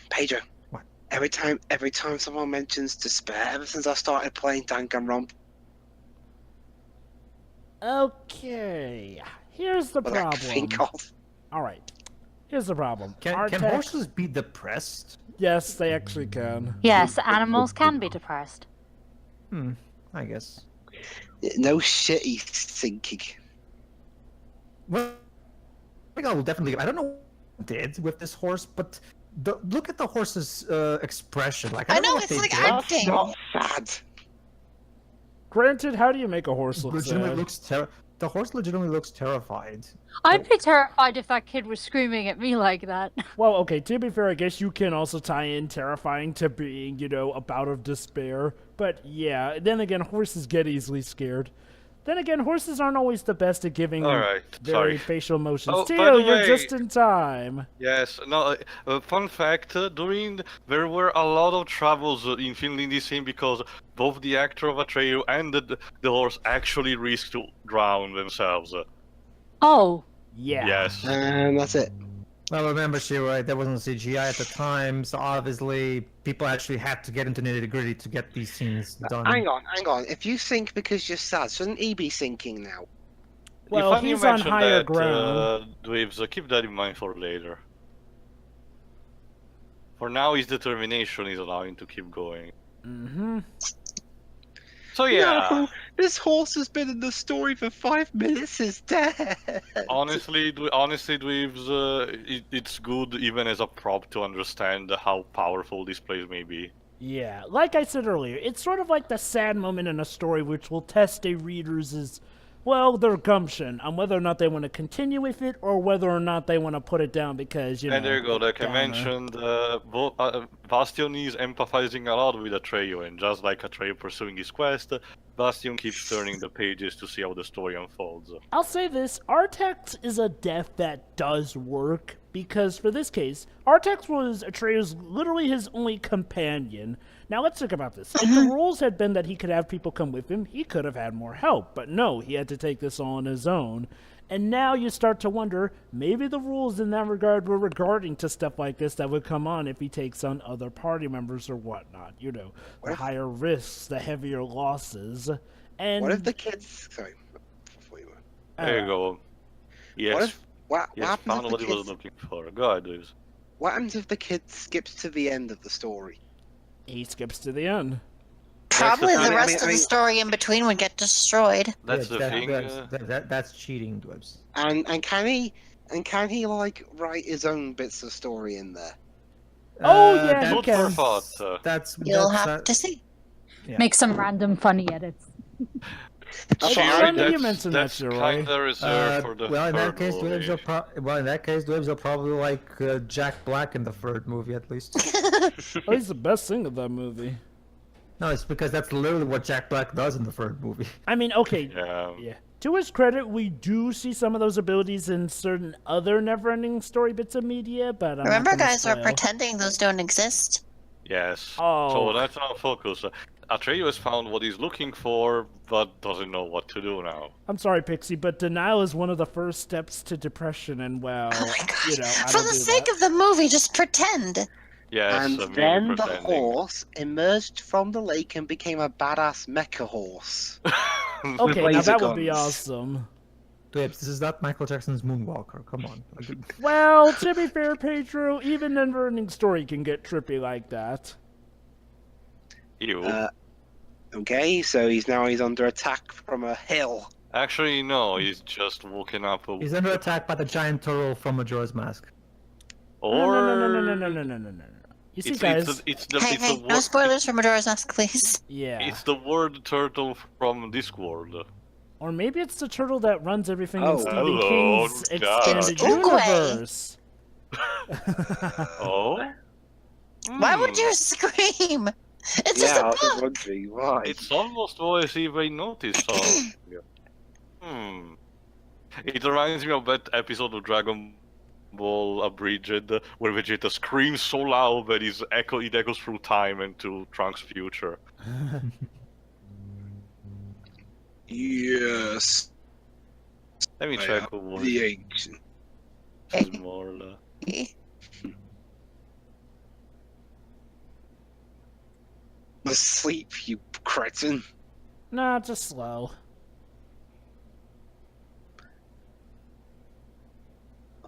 Pedro. What? Every time someone mentions despair, ever since I started playing Danganronpa, Okay. Here's the what I can problem. think of. All right. Here's the problem. Can Artax- horses be depressed? Yes, they actually can. Yes, animals can be depressed. I guess. No shit, he's thinking. Well, I think I will definitely. I don't know what it did with this horse, but look at the horse's expression. Like I don't know, what it's they like did. act- That's not sad. Granted, how do you make a horse look Legitimately sad? looks the horse legitimately looks terrified. I'd be terrified if that kid was screaming at me like that. Well, okay, to be fair, I guess you can also tie in terrifying to being, a bout of despair. But yeah, then again, horses get easily scared. Then again, horses aren't always the best at giving Alright, very sorry. facial motions. Oh, by Tio, the you're way- just in time. Yes, no, fun fact, there were a lot of troubles in filming this scene because both the actor of Atreyu and the horse actually risked to drown themselves. Oh, Yeah. Yes. And that's it. Well, remember, Shiro, there wasn't CGI at the time, so obviously people actually had to get into nitty-gritty to get these scenes done. Hang on. If you sink because you're sad, shouldn't he be sinking now? Well, If you he's on mention higher that, ground. Dweebs, keep that in mind for later. For now, his determination is allowing to keep going. Mm-hmm. So yeah, No, this horse has been in the story for 5 minutes. He's dead. honestly, Dweebs, it's good even as a prop to understand how powerful this place may be. Yeah, like I said earlier, it's sort of like the sad moment in a story which will test a reader's, well, their gumption on whether or not they want to continue with it or whether or not they want to put it down because, you know... And there you go, like I downer. mentioned, Bastian is empathizing a lot with Atreyu, and just like Atreyu pursuing his quest, Bastian keeps turning the pages to see how the story unfolds. I'll say this, Artax is a death that does work, because for this case, Artax was Atreyu's literally his only companion. Now let's think about this. If the rules had been that he could have people come with him, he could have had more help, but no, he had to take this all on his own. And now you start to wonder, maybe the rules in that regard were regarding to stuff like this that would come on if he takes on other party members or whatnot. You know, the higher risks, the heavier losses. And What if the kids? Sorry, before you went. There you go. Yes, What yes, happens found if what the he was kids? looking for. Go ahead, Dweebs. What happens if the kid skips to the end of the story? he skips to the end. Probably thing. the rest of I the mean- story in between would get destroyed. That's the thing. That's cheating, Dwebs. And can he like write his own bits of story in there? Oh, yeah, he Food can. for thought. That's You'll that's, have to see. make some random funny edits. It's Shiri, funny you that's, mention that, that's Shiro. kinda reserved for the well, in that third case, movie. Dwebs will probably like Jack Black in the third movie at least. Oh, he's the best thing of that movie. No, it's because that's literally what Jack Black does in the third movie. I mean, okay, Yeah. yeah. To his credit, we do see some of those abilities in certain other NeverEnding story bits of media, but I'm not Remember, gonna guys, we're spoil. pretending those don't exist. Yes. Oh. So that's our focus. Atreyu has found what he's looking for, but doesn't know what to do now. I'm sorry, Pixie, but denial is one of the first steps to depression, and well, Oh my gosh. you know, I For don't the do sake that. of the movie, just pretend. Yes, And merely then the pretending. horse emerged from the lake and became a badass mecha horse. Okay, now laser that would be guns. awesome. Dwebs, this is not Michael Jackson's Moonwalker. Come on. Well, to be fair, Pedro, even NeverEnding story can get trippy like that. Ew. Okay, so he's under attack from a hill. Actually, no, he's just woken up. He's under attack by the giant turtle from Majora's Mask. Or No. You see, guys, It's Hey, the no word. spoilers for Majora's Mask, please. yeah. It's the word turtle from Discworld. Or maybe it's the turtle that runs everything Oh. in Stephen Hello, King's God. extended It's Oogway. universe. Oh. Why would you scream? It's just Yeah, a I was book. wondering why. It's almost always even noticed. It reminds me of that episode of Dragon Ball Abridged where Vegeta screams so loud that it echoes through time and to Trunks' future. Yes, Let me I check what was the ancient. more. Asleep, you cretin. Nah, just slow.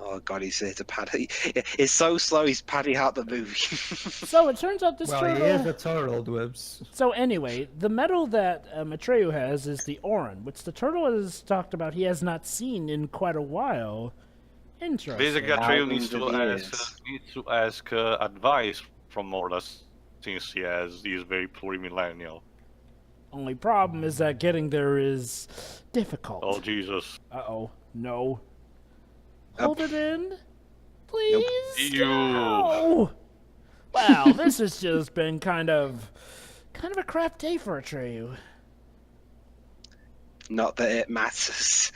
Oh god, he's here to Paddy. It's so slow. He's Paddy out the movie. So it turns out this Well, turtle. he is a turtle, Dwebs. So anyway, the medal that Atreyu has is the Orin, which the turtle has talked about he has not seen in quite a while. Interesting. Basically, Atreyu Thousands of needs to ask advice from Morda since he is very plurimillennial. Only problem is that getting there is difficult. Oh Jesus! Uh-oh. No. Hold it in. Please. Ew. No. Wow, this has just been kind of a crap day for Atreyu. Not that it matters.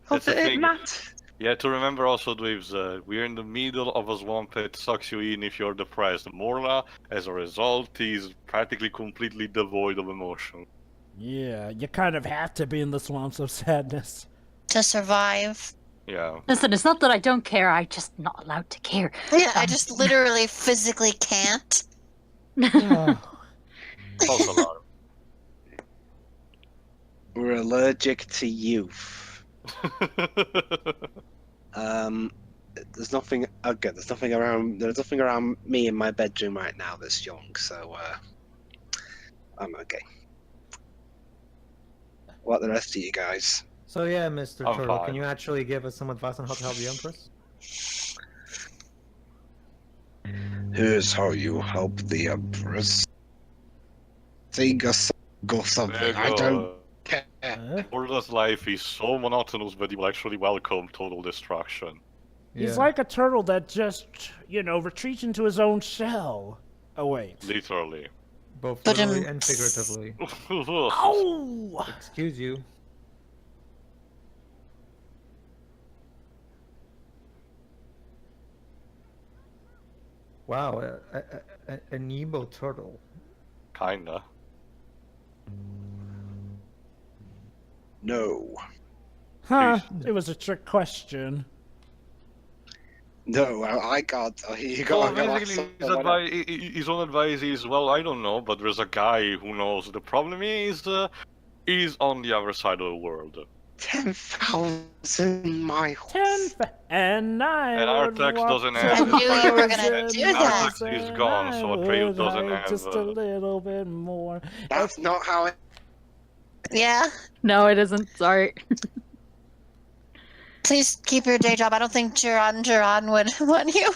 That's the thing. matters. Yeah, to remember also, Dweebs, we're in the middle of a swamp that sucks you in if you're depressed. Morla, as a result, is practically completely devoid of emotion. Yeah, you kind of have to be in the swamps of sadness. To survive. Yeah. Listen, it's not that I don't care, I'm just not allowed to care. Yeah, I just literally physically can't. False alarm. We're allergic to youth. There's nothing. Okay, there's nothing around. There's nothing around me in my bedroom right now that's young, so I'm okay. What the rest of you guys? So yeah, Mr. I'm Turtle, fine. can you actually give us some advice on how to help the Empress? Here's how you help the Empress. Sing a song or something. I don't care. Morla's life is so monotonous, but he will actually welcome total destruction. He's like a turtle that just, retreats into his own shell. Oh, wait. Literally. Both But, literally and figuratively. Oh! Excuse you. Wow, a Nemo turtle. Kinda. No. Huh, it was a trick question. No, I can't. You Well, got basically, his own advice is, well, I don't know, but there's a guy who knows. The problem is, he's on the other side of the world. 10,000 miles. And Artax doesn't I have. knew you were gonna do that. Artax is gone, so Atreus doesn't have. Just a little bit more. That's not how it. Yeah. No, it isn't. Sorry. Please keep your day job. I don't think Duran would want you.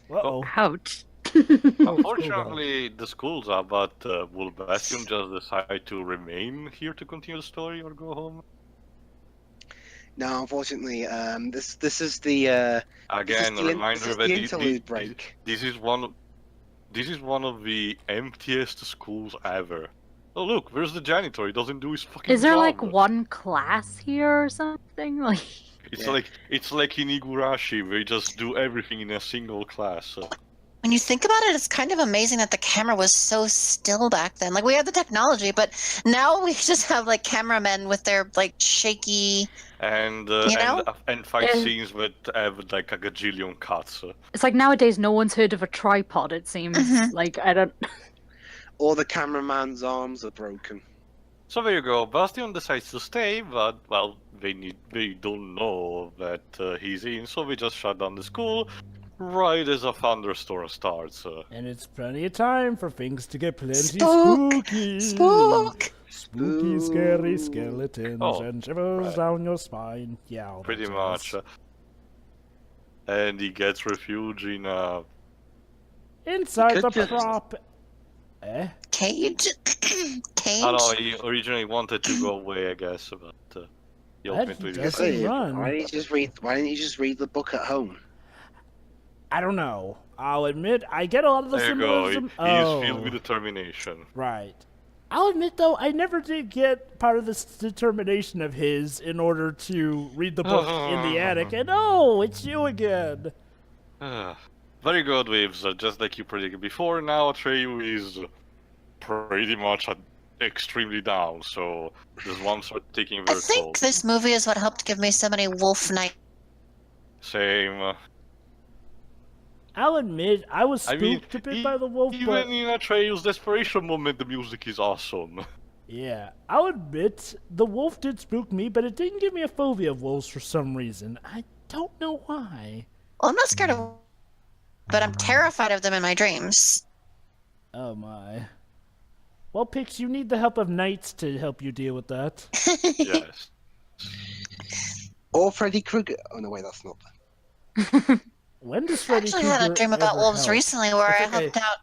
Uh-oh. Ouch. Unfortunately, the school's up, but will Bastian just decide to remain here to continue the story or go home? No, unfortunately, this is the Again, this a is the reminder that interlude break. this is one of the emptiest schools ever. Oh look, where's the janitor? He doesn't do his fucking Is there job. like one class here or something? Like, It's like in Igurashi, where you just do everything in a single class. When you think about it, it's kind of amazing that the camera was so still back then. Like, we had the technology, but now we just have like cameramen with their like shaky. And fight scenes with like a gajillion cuts. it's like nowadays no one's heard of a tripod, it seems. Like, I don't... All the cameraman's arms are broken. So there you go. Bastian decides to stay, but well, they don't know that he's in, so we just shut down the school right as a thunderstorm starts. And it's plenty of time for things to get plenty Spook! spooky. Spook! Spooky, scary skeletons and shivers right. down your spine. Yeah, all Pretty that much. jazz. And he gets refuge in Inside Could the just- prop. Cage? Cage? I know he originally wanted to go away, I guess, but he ultimately doesn't decided. run. Why didn't you just read the book at home? I don't know. I'll admit, I get a lot of the There you go. symbolism. He is filled with determination. Right. I'll admit, though, I never did get part of this determination of his in order to read the book in the attic. And oh, it's you again. Very good, Waves. Just like you predicted before, now Atreyu is pretty much extremely down, so this one start taking I very think cold. this movie is what helped give me so many wolf nights. Same. I'll admit, I was I mean, spooked a bit by the wolf, even but in Atreyu's desperation moment, the music is awesome. yeah, I'll admit, the wolf did spook me, but it didn't give me a phobia of wolves for some reason. I don't know why. Well, I'm not scared of, but I'm terrified of them in my dreams. Oh my. Well, Pix, you need the help of knights to help you deal with that. Yes. Or Freddy Krueger. Oh no, wait, that's not. When does I Freddy actually had a Krueger dream about ever wolves help? recently where It's I okay. helped out.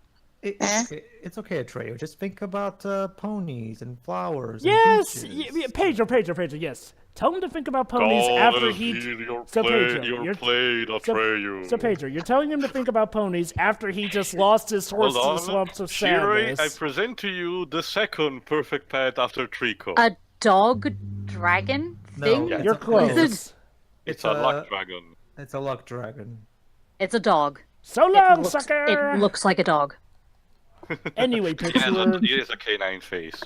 It's okay, Atreyu. Just think about ponies and flowers. Yes, and beaches. Pedro, yes. Tell him to think about ponies after he. So Pedro, played, Atreyu. So Pedro, you're telling him to think about ponies after he just lost his horse Hold to on. the swamps of Shirei, I sadness. present to you the second perfect pet after Trico. dog dragon No, thing? Yeah. You're close. It's a luck dragon. It's a luck dragon. It's a dog. So long, sucker! It looks like a dog. Anyway, It Pixie, is a canine face.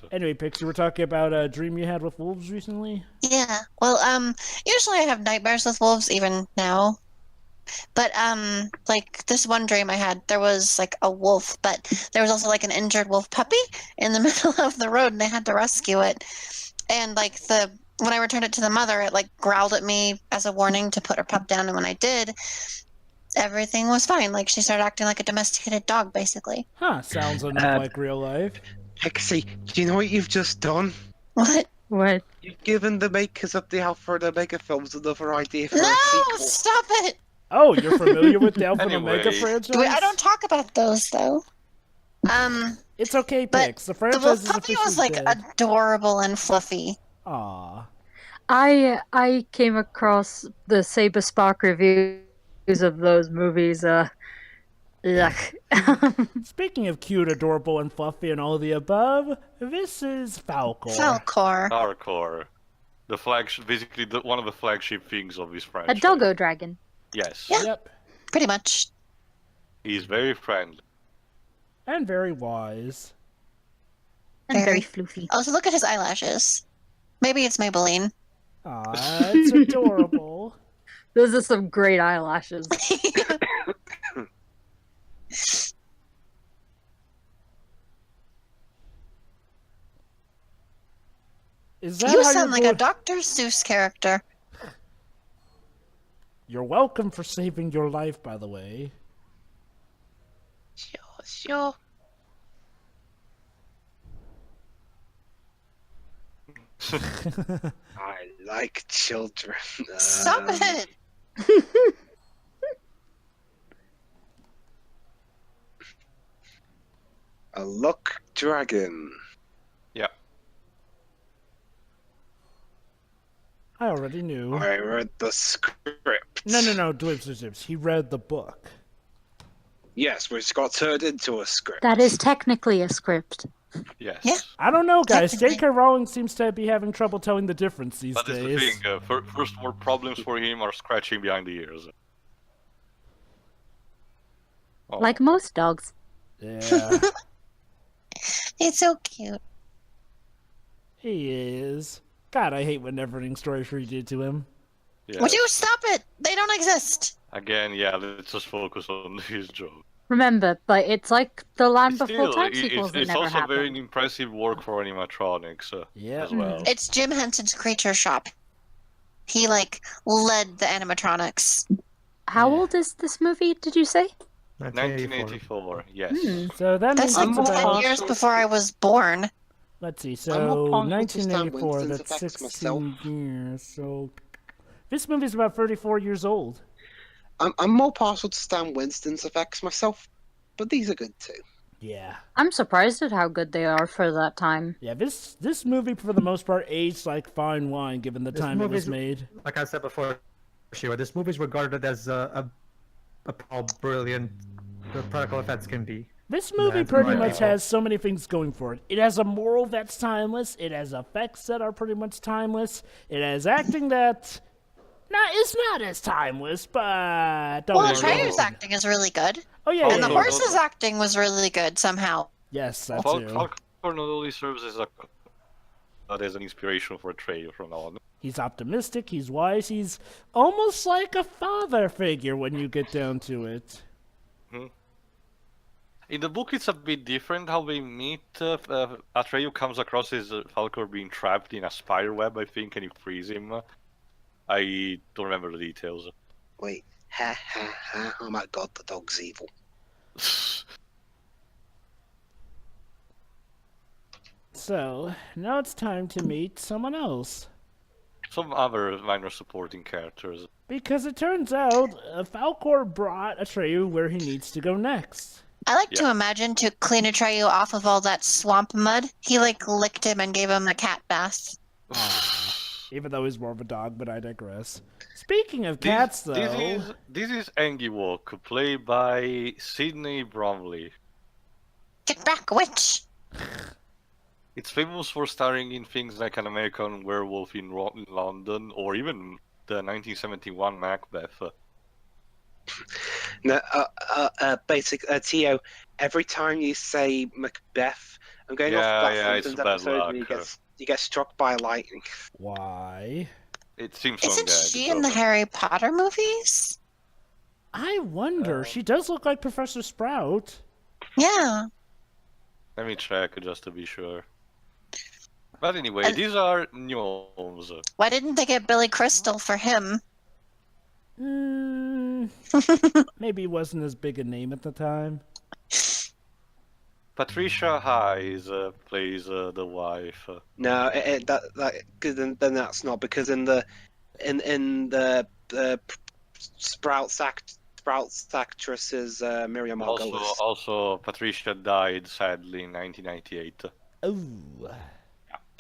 we're talking about a dream you had with wolves recently. Yeah. Well, usually I have nightmares with wolves even now. But like this one dream I had, there was like a wolf, but there was also like an injured wolf puppy in the middle of the road, and they had to rescue it. And like when I returned it to the mother, it like growled at me as a warning to put her pup down, and when I did, everything was fine. Like she started acting like a domesticated dog, basically. Huh, sounds enough like real life. Pixie, do you know what you've just done? What? What? You've given the makers of the Alpha and Omega films another idea for No! a sequel. Stop it! Oh, you're familiar with the Alpha and Anyway. Omega franchise? Wait, I don't talk about those though. It's okay, But Pix. The the franchise wolf is puppy officially was like dead. adorable and fluffy. Aw. I came across the Saber Spark reviews of those movies. Yuck. Speaking of cute, adorable, and fluffy, and all of the above, this is Falcor. Falcor. Darkor. The flagship, basically one of the flagship things of this A franchise. doggo dragon. Yes. Yeah. Yep. Pretty much. He's very friendly. And very wise. And Very. very floofy. Oh, so look at his eyelashes. Maybe it's Maybelline. Aw, it's adorable. Those are some great eyelashes. Is that You how sound you're like going? a Dr. Seuss character. You're welcome for saving your life, by the way. Sure. I like children. Stop it! A luck dragon. Yeah. I already knew. I read the script. No, Dwibs. He read the book. Yes, which got turned into a script. That is technically a script. Yes. Yeah. I don't know, guys. Technically. J.K. Rowling seems to be having trouble telling the difference these That is the days. thing. First, more problems for him are scratching behind the ears. Oh. Like most dogs. Yeah, It's so cute. he is. God, I hate what NeverEnding Story 3 did to him. Yeah. Would you stop it? They don't exist. Again, yeah, let's just focus on his job. Remember, but it's like the Land Still, Before Time sequels that it's never also very happened. impressive work for animatronics Yeah. as well. It's Jim Henson's Creature Shop. He like led the animatronics. How Yeah. old is this movie, did you say? 1984, yes. So that That's means like it's 10 about, years before I was born. let's see, I'm so more partial to Stan 1984, Winston's that's effects 16 years, so... This movie's about 34 years old. I'm more partial to Stan Winston's effects myself, but these are good too. Yeah. I'm surprised at how good they are for that time. Yeah, this movie, for the most part, aged like fine wine, given the This time it was movie's- made. Like I said before, Shiva, this movie is regarded as how brilliant the practical effects can be. This movie That's pretty right. much has so many things going for it. It has a moral that's timeless. It has effects that are pretty much timeless. It has acting that... it's not as timeless, but... Don't Well, worry. Atreus' acting is really good. Oh, yeah, Oh, And the yeah. no. horse's acting was really good somehow. Yes, that Falcor too. not only serves as an inspiration for Atreyu from now on. He's optimistic, he's wise, he's almost like a father figure when you get down to it. In the book, it's a bit different how they meet. Atreyu comes across as Falcor being trapped in a spider web, I think, and he frees him. I don't remember the details. Wait, oh my god, the dog's evil. So, now it's time to meet someone else. Some other minor supporting characters. Because it turns out, Falcor brought Atreyu where he needs to go next. I like to imagine to clean Atreyu off of all that swamp mud, he like licked him and gave him a cat bath. Even though he's more of a dog, but I digress. Speaking of cats, though... This is Angiwok, played by Sidney Bromley. Get back, witch! It's famous for starring in things like An American Werewolf in London, or even the 1971 Macbeth. No, Tio, every time you say Macbeth, I'm going off Yeah, that yeah, it's Simpsons bad episode luck. where you get struck by lightning. Why? It seems Isn't undead, she in the so- Harry Potter movies? I wonder. She does look like Professor Sprout. Yeah. Let me check just to be sure. But anyway, And- these are gnomes. Why didn't they get Billy Crystal for him? Maybe it wasn't as big a name at the time. Patricia Hayes plays the wife. No, then that's not, because in the Sprouts actress is Miriam Margolis. Also, Patricia died sadly in 1998. Oh.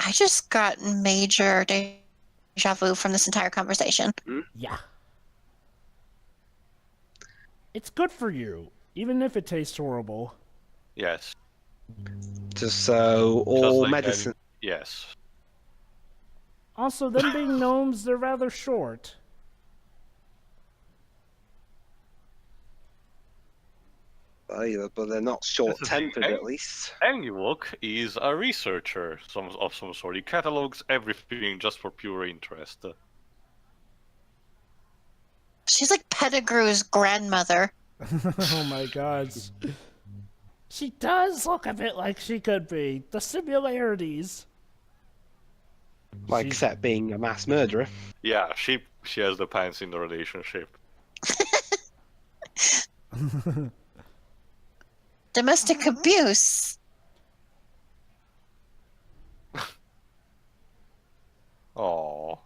I just got major deja vu from this entire conversation. Yeah. It's good for you, even if it tastes horrible. Yes. Just so Just all like medicine. Yes. Also, them being gnomes, they're rather short. But they're not short-tempered, Hey. at least. Ewok is a researcher of some sort. He catalogs everything just for pure interest. She's like Pettigrew's grandmother. Oh my god. She does look a bit like she could be. The similarities. Like, She's- except being a mass murderer. Yeah, she has the pants in the relationship. Domestic abuse. Aww.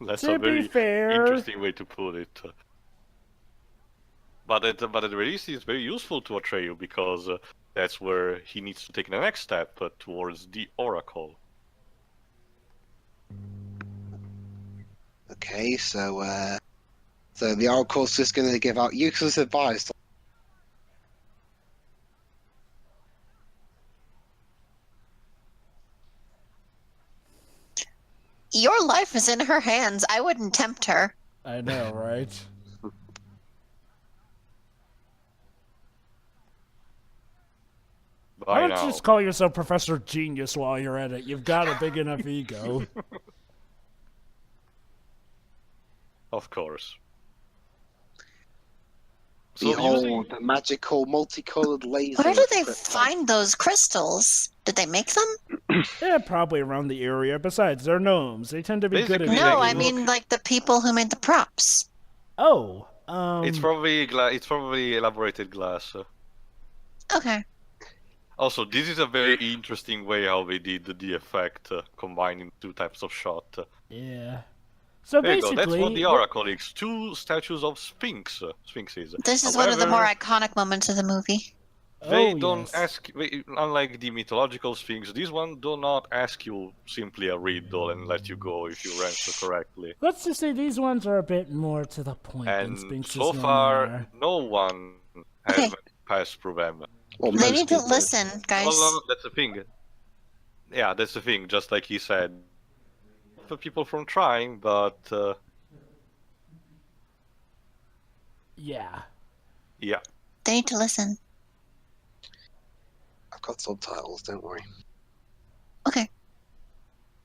That's To a be very fair- interesting way to put it. But at the very least, it's very useful to Atreyu because that's where he needs to take the next step towards the Oracle. Okay, so the Oracle's just going to give out useless advice. Your life is in her hands. I wouldn't tempt her. I know, right? Why By don't now. you just call yourself Professor Genius while you're at it? You've got a big enough ego. Of course. So using... Behold, the magical, multicolored laser. Where did they Krypton. find those crystals? Did they make them? Yeah, probably around the area. Besides, they're gnomes. They tend to be good at Basically, No, like, I look- mean like the people who made the props. Oh, It's probably it's probably elaborated glass. Okay. Also, this is a very interesting way how they did the effect, combining two types of shot. yeah. So There you go. basically, That's what the Oracle is. Two statues of sphinxes. This is one of the However, more iconic moments of the movie. They Oh, don't yes. ask, unlike the mythological sphinx, this one do not ask you simply a riddle and let you go if you answer correctly. Let's just say these ones are a bit more to the point than And Sphinxes so normally far, are. no one has Okay. passed through them. Well, They most need to people. listen, guys. Well, no, that's the thing. Yeah, that's the thing. Just like he said, for people from trying, but Yeah. yeah. They need to listen. I've got subtitles, don't worry. Okay.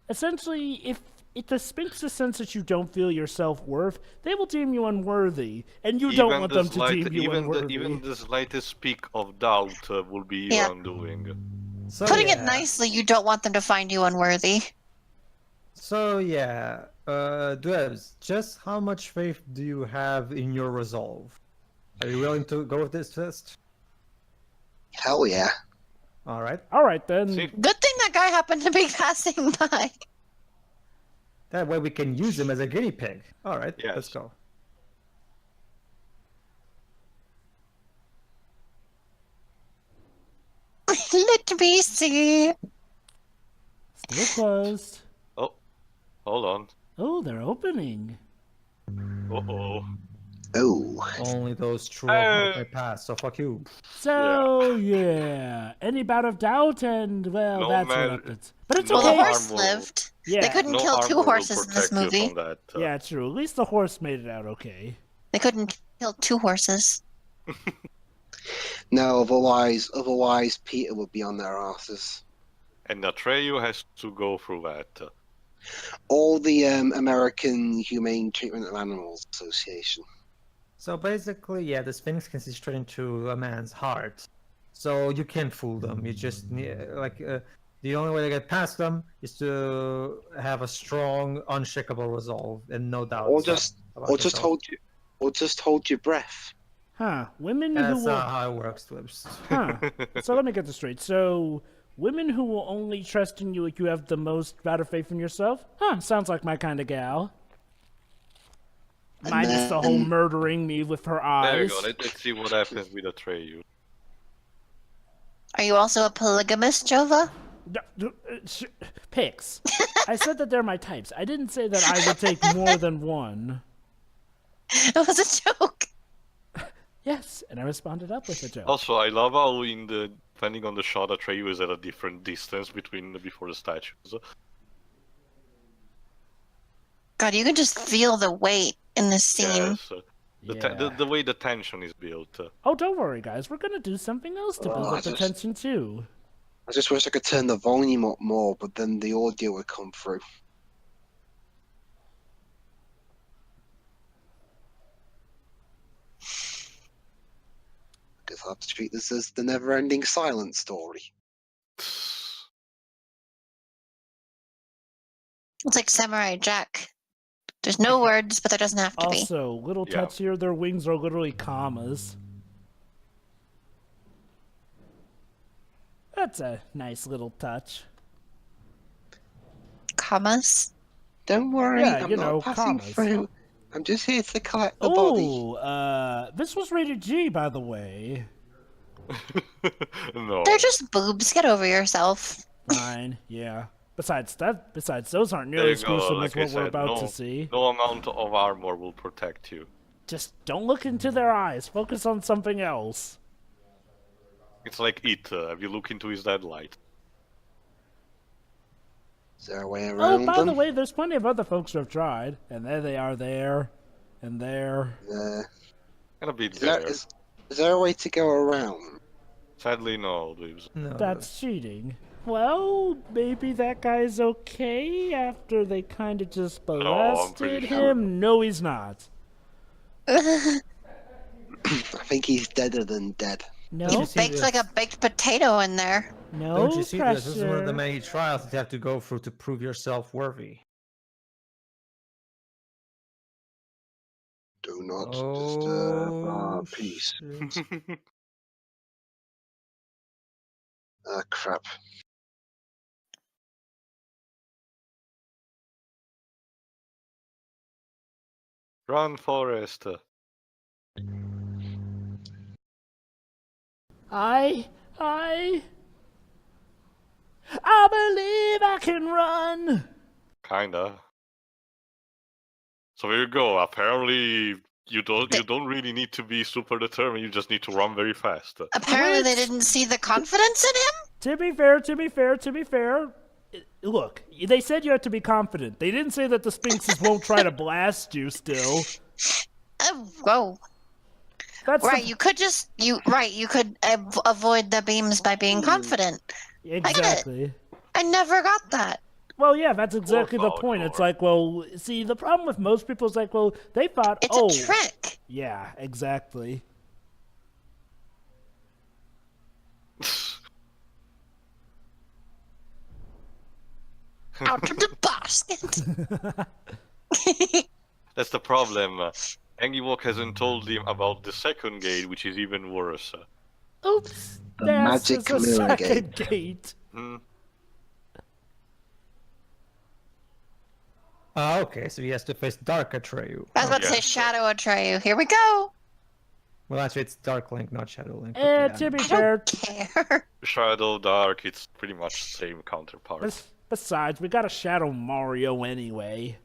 Essentially, if the Sphinxes sense that you don't feel your self-worth, they will deem you unworthy, and you don't want them to deem you unworthy. Even the slightest peak of doubt will be your Yeah. undoing. So, Putting it yeah. nicely, you don't want them to find you unworthy. So yeah, Dwebs, just how much faith do you have in your resolve? Are you willing to go with this test? Hell yeah. All right. All right, then. See, Good thing that guy happened to be passing by. That way we can use him as a guinea pig. All right, Yes. let's go. Let me see. Still closed. oh, hold on. Oh, they're opening. Uh-oh. Oh, Only those true of heart may pass. So fuck you. So yeah, any bout of doubt, and well, No that's man- what happens. But it's no Well, the okay. horse armor. lived. Yeah, They couldn't No kill armor two will horses in this protect you movie. from that. yeah, true. At least the horse made it out okay. They couldn't kill two horses. no, otherwise Peter would be on their asses. And Atreyu has to go through that. All the American Humane Treatment of Animals Association. So basically, yeah, the Sphinx can see straight into a man's heart. So you can't fool them. You just need, the only way to get past them is to have a strong, unshakable resolve and no doubt. Or just hold your breath. Huh? Women That's who will. not how it works, Twibs. Huh. So let me get this straight. So women who will only trust in you if you have the most out of faith in yourself? Huh? Sounds like my kind of gal. And Minus the whole then- murdering me with her eyes. There you go. Let's see what happens with Atreyu. Are you also a polygamist, Jova? Pix. I said that they're my types. I didn't say that I would take more than one. It was a joke. Yes, and I responded up with a joke. Also, I love how depending on the shot, Atreyu is at a different distance before the statues. God, you can just feel the weight in this scene. Yes. Yeah. The way the tension is built. Oh, don't worry, guys. We're gonna do something else to build Oh, up the tension too. I just wish I could turn the volume up more, but then the audio would come through. Guess I'll have to treat this as the never-ending silent story. It's like Samurai Jack. There's no words, but there doesn't have to be. Also, little Yeah. touch here, their wings are literally commas. That's a nice little touch. Commas. Don't worry, Yeah, I'm you not know, passing commas. through. I'm just here to collect the body. Oh, this was rated G, by the way. No. They're just boobs. Get over yourself. Fine, yeah. Besides those aren't There nearly you as go, gruesome like as I what we're said, about no, to see. No amount of armor will protect you. Just don't look into their eyes. Focus on something else. It's like it. If you look into his deadlight. Is there a way Oh, around by them? the way, there's plenty of other folks who have tried. And there they are there. And there. Gonna be Is there, there. is there a way to go around? Sadly, no, Dweebs. No. That's cheating. Well, maybe that guy's okay after they kind of just I'm blasted pretty sure. him. No, he's not. I think he's deader than dead. No, You He's see baked this? like a baked potato in there. no Don't you see pressure. this? This is one of the many trials that you have to go through to prove yourself worthy. Do not disturb our peace. shit. Ah, crap. Run, Forest. I believe I can run. Kinda. So there you go. Apparently, you don't really need to be super determined. You just need to run very fast. Apparently, they What? didn't see the confidence in him. To be fair. Look, they said you had to be confident. They didn't say that the Sphinxes won't try to blast you still. Whoa. That's Right, you could just you could avoid the beams by being confident. exactly. I never got that. Well, yeah, that's exactly the Power point. It's core. like, well, see, the problem with most people is like, well, they thought, It's oh, a trick. yeah, exactly. Out of the basket. That's the problem. Angie Walk hasn't told him about the second gate, which is even worse. Oops, The there's magic a mirror second gate. Hmm. Okay, so he has to face Dark Atreyu. I was about to Yeah. say Shadow Atreyu. Here we go. Well, actually, it's Dark Link, not Shadow Link. but Eh, yeah. to be I fair, don't care. Shadow, Dark, it's pretty much the same counterpart. besides, we got a Shadow Mario anyway.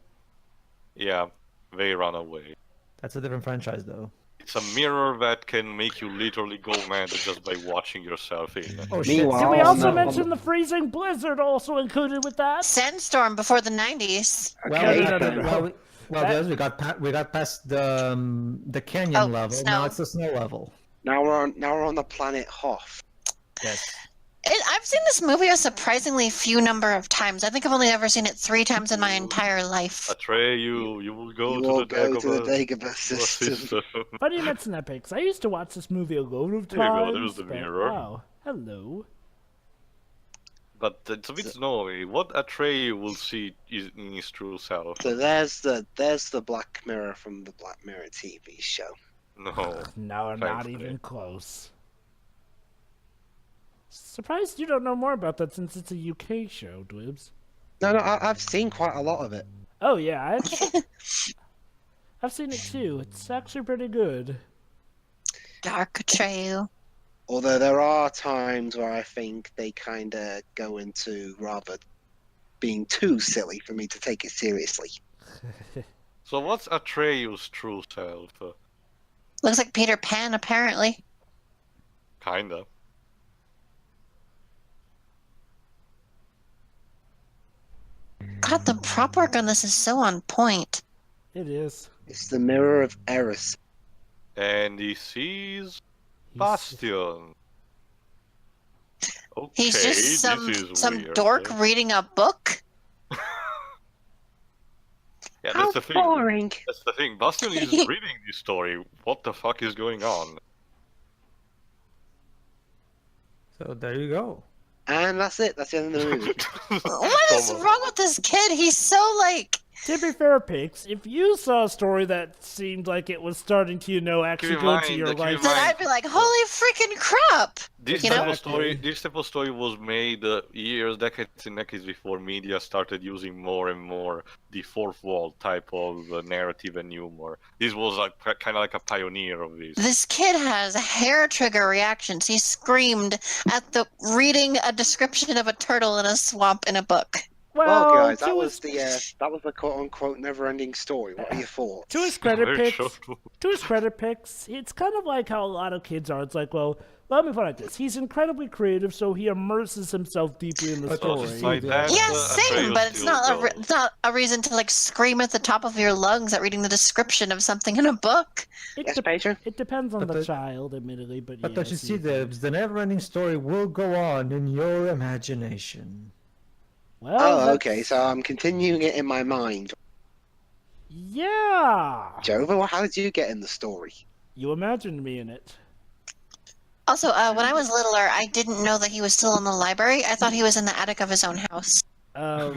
Yeah, they run away. That's a different franchise, though. It's a mirror that can make you literally go mad just by watching yourself in. Oh shit! Meanwhile, Did we on also the- mention the freezing blizzard also included with that? Sandstorm before the 90s. Well, Okay, no, then. no. guys, we got past the canyon Oh, level. snow. Now it's the snow level. Now we're on the planet Hoth. Yes. I've seen this movie a surprisingly few number of times. I think I've only ever seen it 3 times in my entire life. Atreyu, you will go You to will the go to the Dagobah Dagobah system. system. Funny you mention that, Pix. I used to watch this movie a load of There you go, times. there's the but- mirror. Wow. Hello. But it's a bit snowy. What Atreyu will see in his true self? So there's the Black Mirror from the Black Mirror TV show. No. No, not Thankfully. even close. Surprised you don't know more about that since it's a UK show, Dwibs. No, I've seen quite a lot of it. Oh yeah, I've seen it too. It's actually pretty good. Dark Atreyu. Although there are times where I think they kind of go into rather being too silly for me to take it seriously. So what's Atreyu's true self? Looks like Peter Pan, apparently. Kinda. God, the prop work on this is so on point. It is. It's the Mirror of Eris. And he sees He's- Bastian. Okay, He's just some this is weird. dork reading a book. Yeah, How that's the thing. boring! That's the thing. Bastian is reading this story. What the fuck is going on? So there you go. And that's it. That's the end of the movie. What is wrong with this kid? He's so like. To be fair, Pix, if you saw a story that seemed like it was starting to, actually in go into mind, your keep in life, Then mind- I'd be like, holy freaking crap! This You type know? of story, this type of story was made years, decades and decades before media started using more and more the fourth wall type of narrative and humor. This was kind of like a pioneer of this. This kid has hair trigger reactions. He screamed at the reading a description of a turtle in a swamp in a book. Well, guys, to that was his, the quote-unquote never-ending story. What are your thoughts? to his credit, Very Pix. short. To his credit, Pix, it's kind of like how a lot of kids are. It's like, well, let me put it like this: he's incredibly creative, so he immerses himself deeply in the But story. Despite that, Yeah, Atreyu same, but it's still not goes. it's not a reason to like scream at the top of your lungs at reading the description of something in a book. It, Yes, de- Pedro? it depends on But the the- child, admittedly, but But yeah. don't you see, the never-ending story will go on in your imagination. Well, Oh, that's- okay. So I'm continuing it in my mind. Yeah. Jova, how did you get in the story? You imagined me in it. Also, when I was littler, I didn't know that he was still in the library. I thought he was in the attic of his own house. Nah,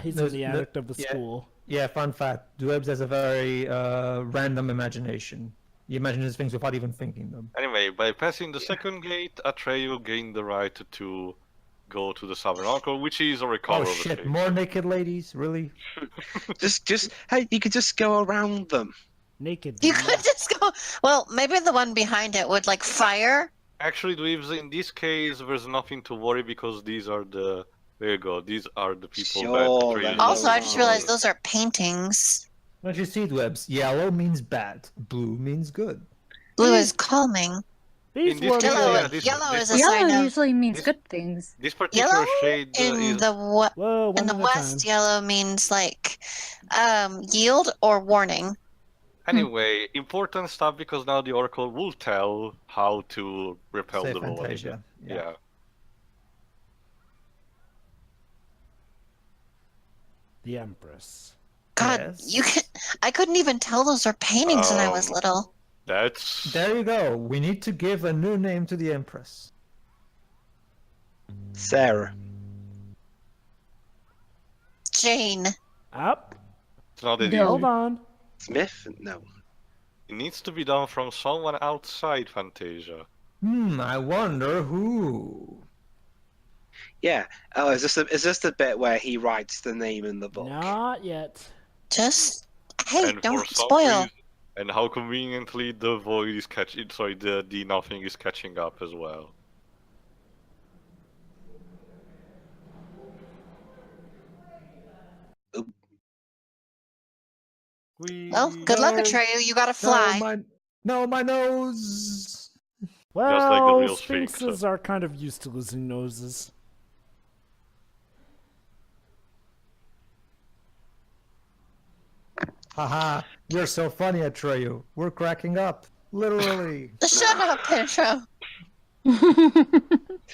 he's in the attic of the yeah. school. Yeah, fun fact. Dwebs has a very random imagination. He imagines things without even thinking them. Anyway, by passing the second gate, Atreyu gained the right to go to the Southern Oracle, which is a recover Oh of the shit, cave. more naked ladies? Really? Hey, you could just go around them. Naked. You could just go. Well, maybe the one behind it would like fire. Actually, Dweebs, in this case, there's nothing to worry because these are the... There you go, these are the people Sure, that... then. Atreyu Also, I knows. just realized those are paintings. Don't you see, Dwebs? Yellow means bad. Blue means good. Blue is calming. These In this ones case, Yellow, are- yeah, this- yellow this- is a sign Yellow of usually means This- good things. This particular yellow shade in is... the Whoa, one in the at a west. time. Yellow means like yield or warning. Anyway, important stuff because now the Oracle will tell how to repel Say the void. Fantasia. Yeah. The Empress. God, Yes. you can. I couldn't even tell those are paintings when I was little. That's... There you go. We need to give a new name to the Empress. Sarah. Jane. Up. It's not that No. easy. Hold on. Smith? No. It needs to be done from someone outside Fantasia. I wonder who. Yeah. Oh, is this the bit where he writes the name in the book? Not yet. Just hey, And don't for some spoil. reason- and how conveniently the void is catching... Sorry, the nothing is catching up as well. Well, good luck, Atreyu. You gotta fly. My nose. Just like the Well, real Sphinx. sphinxes are kind of used to losing noses. Haha, you're so funny, Atreyu. We're cracking up. Literally. Shut up, Pedro.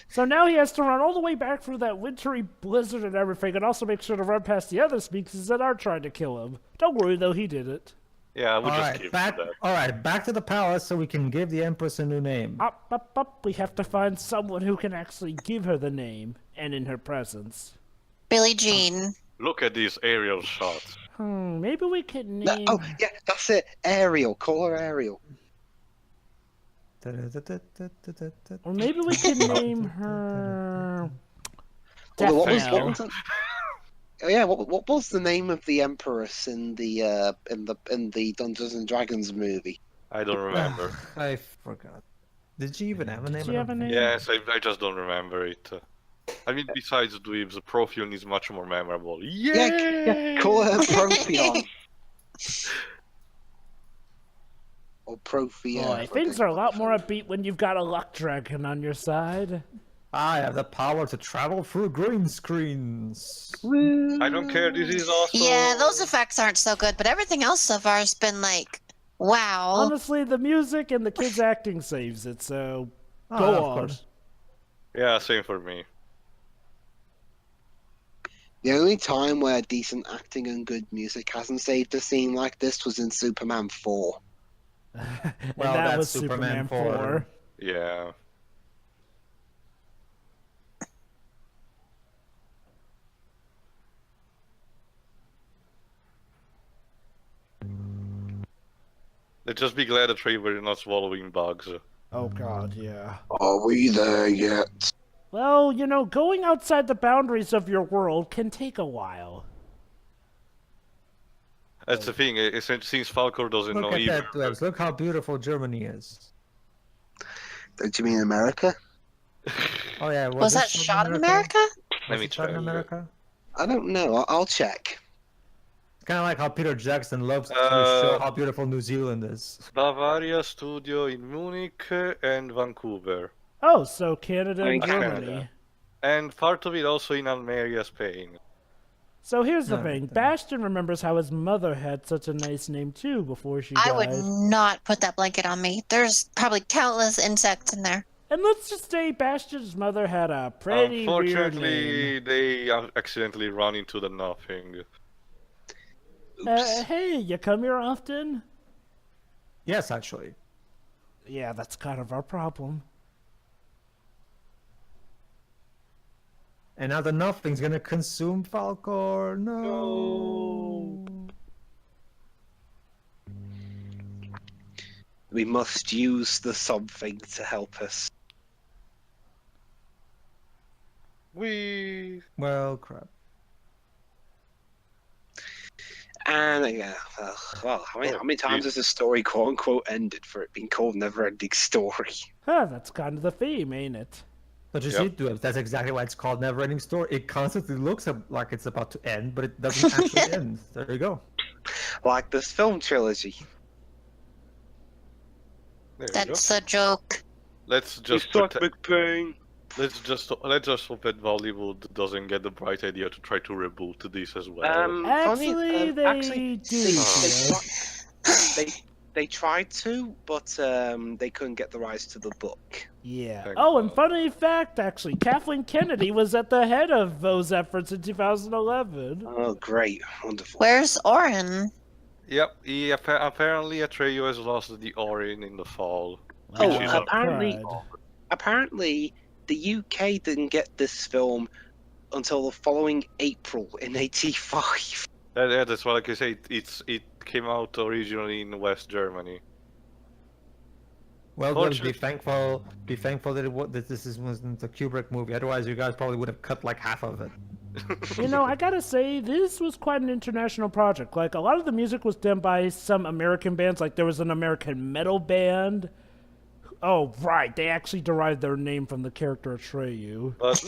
So now he has to run all the way back through that wintry blizzard and everything, and also make sure to run past the other sphinxes that are trying to kill him. Don't worry, though, he did it. Yeah, I would All just right, keep back. that. All right, back to the palace so we can give the Empress a new name. Up. We have to find someone who can actually give her the name, and in her presence. Billie Jean. Look at these aerial shots. Maybe we could name... Oh, yeah, that's it. Ariel. Call her Ariel. Or maybe we could name her... Although, what Daphne. was oh, yeah, what was the name of the Empress in the Dungeons and Dragons movie? I don't remember. I forgot. Did she even have a name? Did she have a name? Yes, I just don't remember it. I mean, besides Dweebs, Profion is much more memorable. Yeah, call her Profion. Or Profion. Boy, things are a lot more upbeat when you've got a luck dragon on your side. I have the power to travel through green screens. I don't care, this is also... Yeah, those effects aren't so good, but everything else so far has been like, wow. Honestly, the music and the kids' acting saves it, so Oh, go of on. course. Yeah, same for me. The only time where decent acting and good music hasn't saved a scene like this was in Superman 4. And Well, that that's was Superman Superman 4. 4. Yeah. Let's just be glad that we're not swallowing bugs. Oh god, yeah. Are we there yet? Well, you know, going outside the boundaries of your world can take a while. That's the thing, since Falcor doesn't Look know at either. that, Dwebs. Look how beautiful Germany is. Don't you mean America? Oh yeah, Was that this shot in America? Let me Was it shot in check. America? I don't know. I'll check. It's kind of like how Peter Jackson loves to Uh, show how beautiful New Zealand is. Bavaria studio in Munich and Vancouver. Oh, so Canada and Canada. Germany. And part of it also in Almeria, Spain. So here's the No, thing. no. Bastian remembers how his mother had such a nice name too before she died. I would not put that blanket on me. There's probably countless insects in there. And let's just say Bastian's mother had a pretty weird Unfortunately, name. they accidentally run into the nothing. Oops. Hey, you come here often? Yes, actually. Yeah, that's kind of our problem. And now the nothing's gonna consume Falcor. No. We must use the something to help us. Well, crap. And yeah, well, how many times has the story quote unquote ended for it being called NeverEnding Story? Huh, that's kind of the theme, ain't it? But you Yep. see, Dwebs, that's exactly why it's called NeverEnding Story. It constantly looks like it's about to end, but it doesn't actually end. There you go. Like this film trilogy. There you go. That's a joke. Let's just McBain. let's just hope that Bollywood doesn't get the bright idea to try to reboot this as well. Actually, they actually, do. they tried to, but they couldn't get the rights to the book. Yeah. Thank Oh, and God. funny fact, actually, Kathleen Kennedy was at the head of those efforts in 2011. Oh, great, wonderful. Where's Orin? Yep, apparently Atreyu has lost the Orin in the fall. Oh, Which is a- apparently, apparently, the UK didn't get this film until the following April in '85. Yeah, that's what I can say. It came out originally in West Germany. Well, Dwebs, Fortunate- be thankful that this wasn't a Kubrick movie. Otherwise, you guys probably would have cut like half of it. You know, I gotta say, this was quite an international project. Like, a lot of the music was done by some American bands. Like, there was an American metal band. Oh, right, they actually derived their name from the character Atreyu. But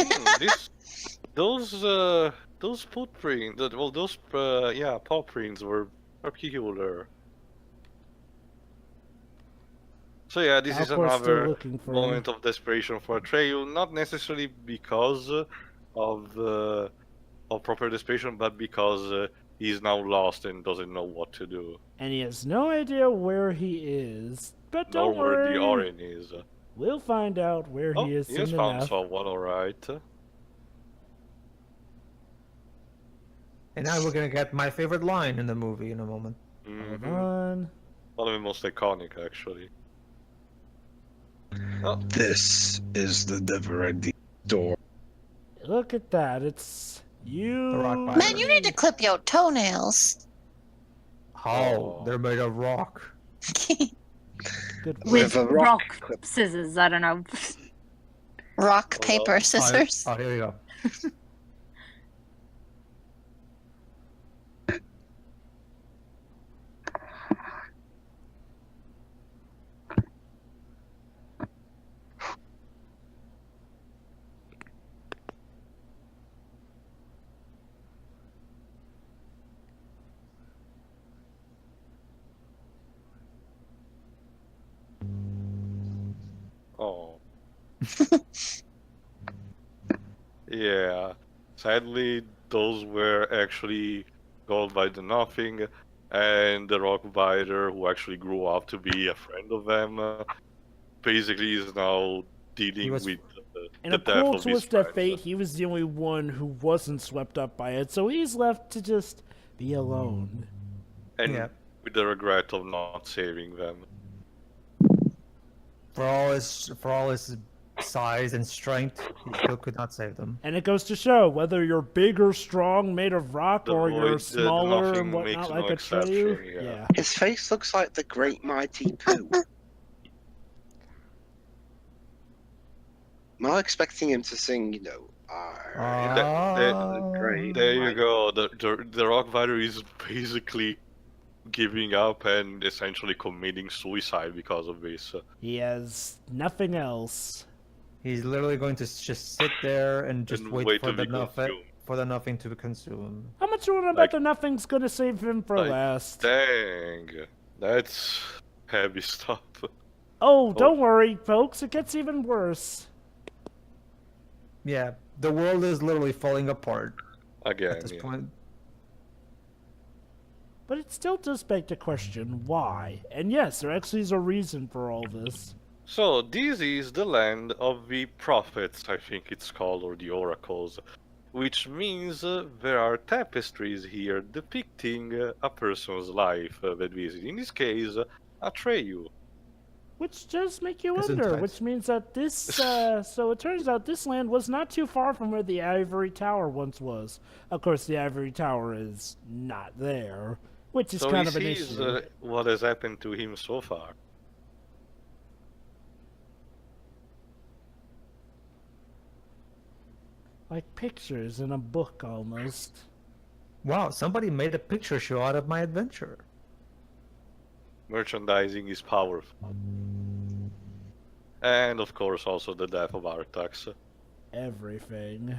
those footprints, paw prints were Peculiar. So yeah, this is Alcor's still another looking for moment of desperation for Atreyu, not necessarily because of proper desperation, but because he's now lost and doesn't know what to do. and he has no idea where he is. But Nor don't where worry, the Orin is. we'll find out where Oh, he is he has soon found enough. someone, alright. And now we're gonna get my favorite line in the movie in a moment. Hold on. One of the most iconic, actually. Oh, This is the never-ending door. Look at that. It's you. The rock biter. Man, you need to clip your toenails. How? Oh. They're made of rock. Good With a rock, rock clip. scissors. I don't know. Rock, paper, scissors. Oh, here we go. oh. Yeah. Sadly, those were actually called by the Nothing, and the Rock Biter, who actually grew up to be a friend of them, basically is now dealing was- with In the a death cool of his twist of friend. fate, he was the only one who wasn't swept up by it, so he's left to just be alone. And Yeah. with the regret of not saving them. For all his size and strength, he still could not save them. And it goes to show whether you're big or strong, made of rock, The or void- you're the smaller Nothing and whatnot, makes like no a Atreyu. exception, yeah. His face looks like the Great Mighty Pooh. I'm not expecting him to sing, you know, great. There you go. The Rock Biter is basically giving up and essentially committing suicide because of this. He has nothing else. He's literally going to just sit there and just And wait, wait for to the be nothing consumed. for the nothing to consume. How much you want to bet Like- the nothing's gonna save him for like, last? Dang, that's heavy stuff. Oh, don't worry, folks. It gets even worse. Yeah, the world is literally falling apart Again, at this yeah. point. But it still does beg the question, why? And yes, there actually is a reason for all this. So this is the land of the prophets, I think it's called, or the oracles, which means there are tapestries here depicting a person's life that visit. In this case, Atreyu. Which does make you Isn't wonder, that- which means that this, so it turns out this land was not too far from where the Ivory Tower once was. Of course, the Ivory Tower is not there, which is So kind he of an sees issue. what has happened to him so far. Like pictures in a book, almost. Wow, somebody made a picture show out of my adventure. Merchandising is powerful. And of course also the death of Artax. Everything.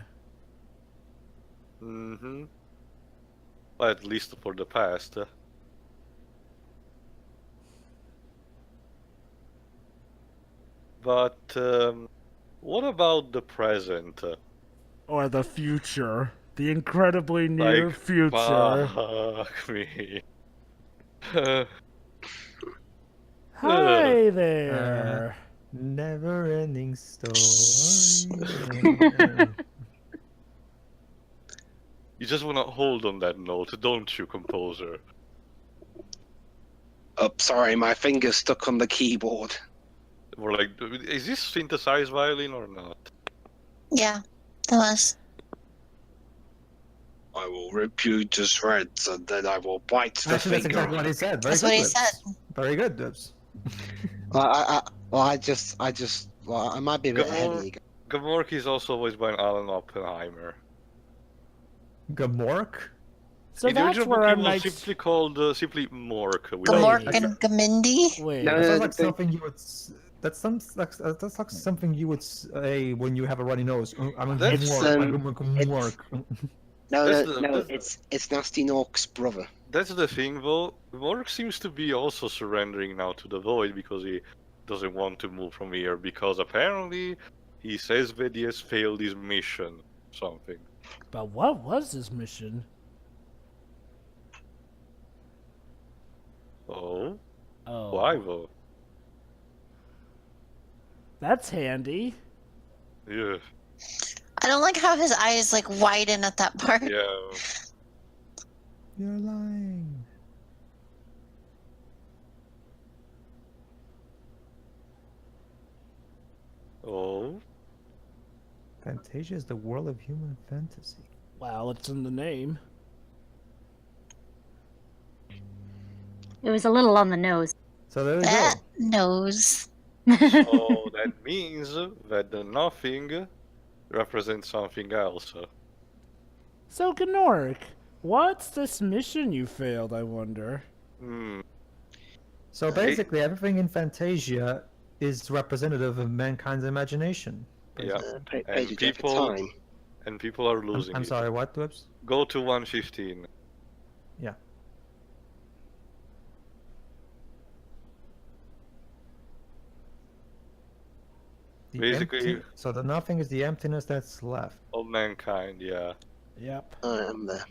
Mm-hmm. Well, at least for the past. But what about the present? Or the future. The incredibly near Like, future. fuck me. Hi there. Never-ending story. You just wanna hold on that note, don't you, composer? Oh, sorry, my finger's stuck on the keyboard. We're like, is this synthesized violin or not? Yeah, that was. I will rip you to shreds, and then I will bite the Actually, that's finger. exactly what he said. Very That's good, what he Dibs. said. Very good, Dibs. I might be a bit Go on. heady. Gamork is also voiced by Alan Oppenheimer. Gamork? So In the that's original where book, I'm it was like, simply called simply Mork. Gamork Wait. and Gamindi. wait. No, That sounds no, like they- something you would. That's like something you would say when you have a runny nose. I'm a That's, Gamork. I'm a Gamork. No, That's no, the- no, that's- it's Nasty Nork's brother. That's the thing, though. Mork seems to be also surrendering now to the void because he doesn't want to move from here. Because apparently, he says that he has failed his mission. Something. But what was his mission? Oh, Oh, why though? that's handy. Yeah, I don't like how his eyes like widen at that part. yeah. You're lying. Oh, Fantasia is the world of human fantasy. Well, it's in the name. It was a little on the nose. So there we go. That nose. so that means that the nothing represents something else. So, Gnork, what's this mission you failed, I wonder? Hmm. So basically, everything in Fantasia is representative of mankind's imagination. Yeah. Pages people- over time. And people are losing. I'm it. sorry, what, Dwibs? Go to 115. Yeah. The Basically- so the nothing is the emptiness that's left. Of mankind, yeah. Yep. I am there.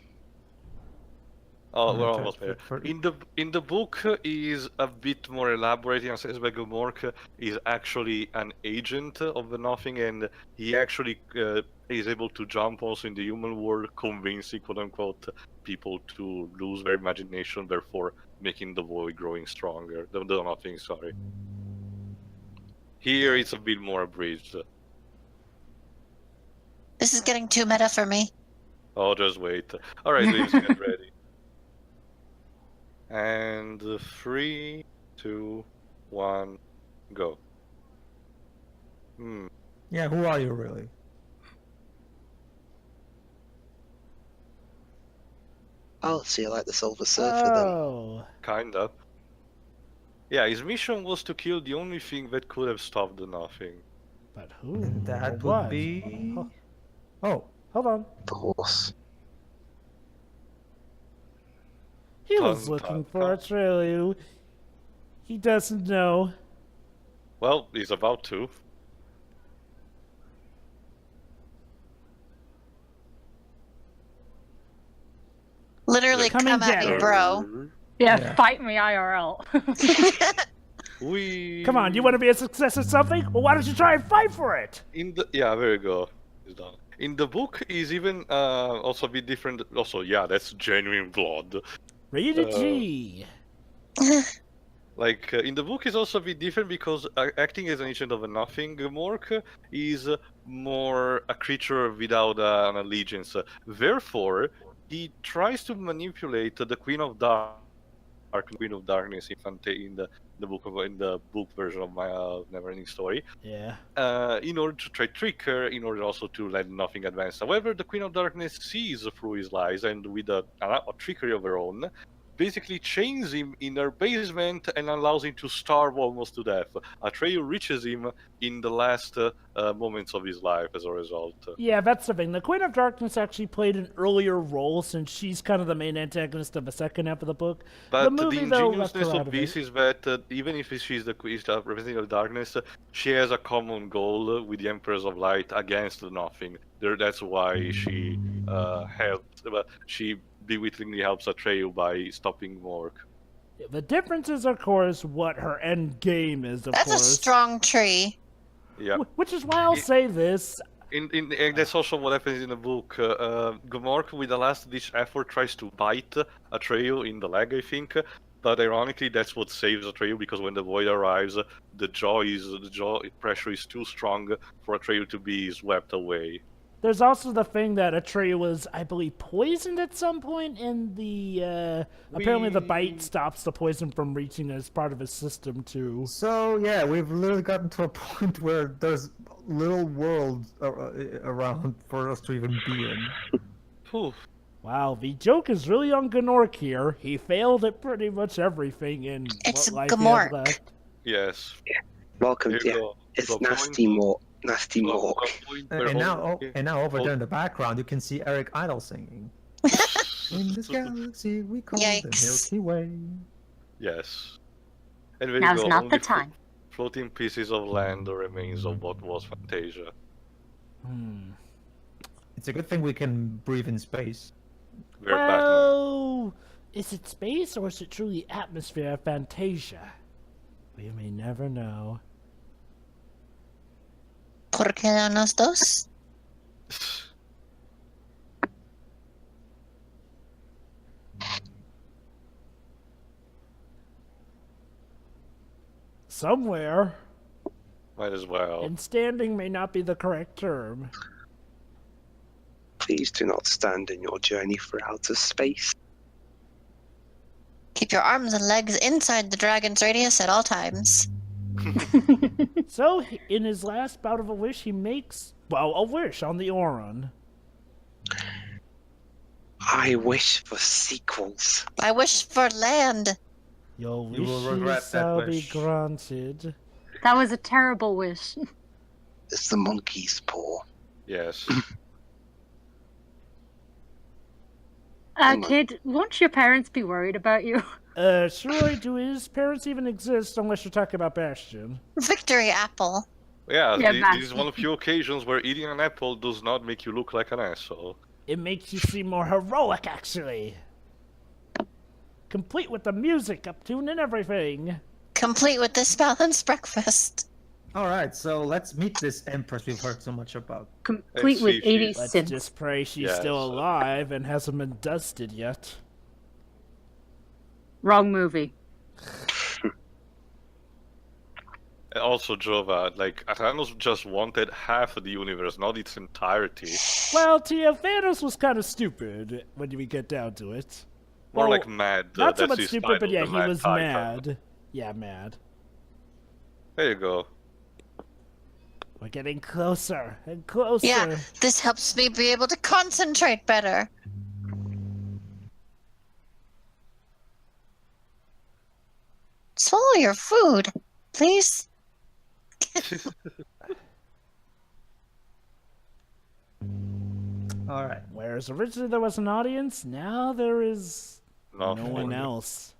Oh, Yeah, we're to- almost there. for- In the book is a bit more elaborate and says that Gomork is actually an agent of the Nothing, and he actually is able to jump also in the human world, convincing quote unquote people to lose their imagination, therefore making the void growing stronger. The Nothing, sorry. Here it's a bit more abridged. This is getting too meta for me. Oh, just wait. Alright, Liz, get ready. And 3, 2, 1, go. Hmm. Yeah, who are you really? Oh, so you like the Silver Surfer then? Oh. Kinda. Yeah, his mission was to kill the only thing that could have stopped the Nothing. But who? And that or would what? be. Oh, Oh, hold on. The horse. He was Dun, looking dun, for dun. Atreyu. He doesn't know. Well, he's about to. Literally, Come come and at get me, it. bro. Yeah, Yeah. fight me IRL. We. Come on, you want to be a success at something? Well, why don't you try and fight for it? In the there you go. He's done. In the book, is even also a bit different. Also, yeah, that's genuine blood. Rated G. Like in the book is also a bit different because acting as an agent of a Nothing, Mork is more a creature without an allegiance. Therefore, he tries to manipulate the Queen of Queen of Darkness in the book version of my NeverEnding story. Yeah. In order to try trick her, in order also to let Nothing advance. However, the Queen of Darkness sees through his lies and with a trickery of her own, basically chains him in her basement and allows him to starve almost to death. Atreyu reaches him in the last moments of his life as a result. Yeah, that's the thing. The Queen of Darkness actually played an earlier role since she's kind of the main antagonist of the second half of the book. But the movie, though, left her ingenuousness out of of this it. is that even if she's the queen representing the darkness, she has a common goal with the Emperors of Light against the Nothing. That's why she helps. She bewittlingly helps Atreyu by stopping Mork. The difference is, of course, what her end game is, of That's a course. strong tree. Yeah. Which is why I'll say this. And that's also what happens in the book. Gomork, with a last-ditch effort, tries to bite Atreyu in the leg, I think. But ironically, that's what saves Atreyu, because when the void arrives, the jaw pressure is too strong for Atreyu to be swept away. There's also the thing that Atreyu was, I believe, poisoned at some point, and the apparently the bite stops the poison from reaching as part of his system too. so yeah, we've literally gotten to a point where there's little world around for us to even be in. Whew. Wow, the joke is really on Gnork here. He failed at pretty much everything in It's what life he Gmork. had left. Yes. Welcome Here to you yeah. go. It's The Nasty point- Mork. Nasty the Mork. point where And all- now over there in the background, you can see Eric Idle singing. In this galaxy we call the Yikes. Milky Way. Yes. And there you Now's go. not the Only time. floating pieces of land, the remains of what was Fantasia. It's a good thing we can breathe in space. We're Batman. Well, is it space or is it truly atmosphere of Fantasia? We may never know. ¿Por qué no los dos? Somewhere, Might as well. and standing may not be the correct term. Please do not stand in your journey for outer space. Keep your arms and legs inside the dragon's radius at all times. So, in his last bout of a wish, he makes, well, a wish on the Oron. I wish for sequels. I wish for land. Your You will regret wishes that shall be wish. granted. That was a terrible wish. It's the monkey's paw. Yes. Kid, won't your parents be worried about you? Sure, do his parents even exist unless you're talking about Bastian? Victory apple. Yeah, Yeah, this is one of the few occasions where eating an apple does not make you look like an asshole. It makes you seem more heroic, actually. Complete with the music up tune and everything. Complete with this balanced breakfast. Alright, so let's meet this Empress we've heard so much about. Complete see with if 80 she's- Let's cents. just pray she's Yeah, still so- alive and hasn't been dusted yet. Wrong movie. And also, Jova, like, Athanos just wanted half of the universe, not its entirety. Well, Tia, Thanos was kind of stupid when we get down to it. More Well, like mad. Not so that's much his stupid, title, but yeah, the he Mad was Titan. mad. Yeah, mad. There you go. We're getting closer and closer. Yeah, this helps me be able to concentrate better. Swallow your food, please. Alright. Whereas originally there was an audience, now there is no Nothing. one else.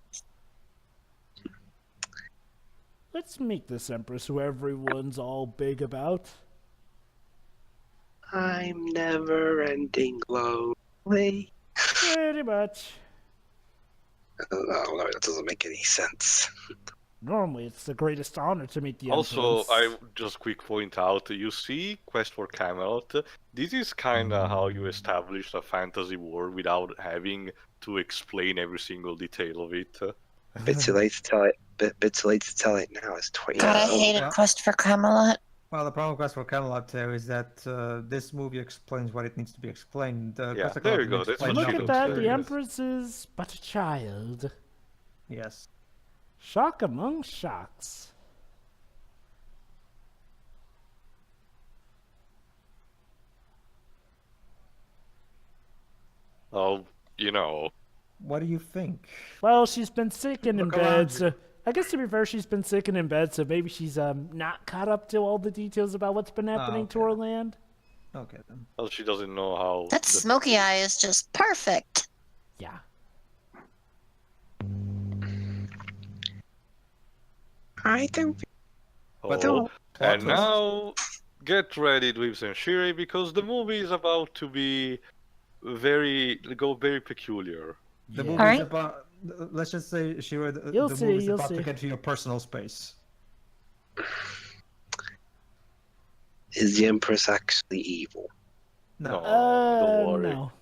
Let's make this Empress who everyone's all big about. I'm never ending lonely. Pretty much. Oh, no, that doesn't make any sense. Normally, it's the greatest honor to meet the Also, Empress. I just quick point out, you see Quest for Camelot, this is kinda how you establish a fantasy world without having to explain every single detail of it. Bit too late to tell it. Bit too late to tell it now. It's 20 God, I years old. hated Yeah. Quest for Camelot. Well, the problem with Quest for Camelot there is that this movie explains what it needs to be explained. Yeah, Quest for there you Camelot go, didn't that's explain what Look she at nothing. that, looks the like. Empress is but a child. Yes. Shock among shocks. Oh, you know. What do you think? Well, she's been sick and in Look around bed, so I guess to be fair, she's been sick and in bed, so maybe she's not caught up to all the details about what's been happening to okay. her land. Okay then. Well, she doesn't know how. That smoky eye is just perfect. Yeah. I don't. But Oh, and twist. now, get ready, Dweebs and Shiri, because the movie is about to be very peculiar. The Yeah. movie's Alright. about. Let's just say, Shira, You'll the see, movie's you'll about see. to get to your personal space. Is the Empress actually evil? No. No. don't worry. No.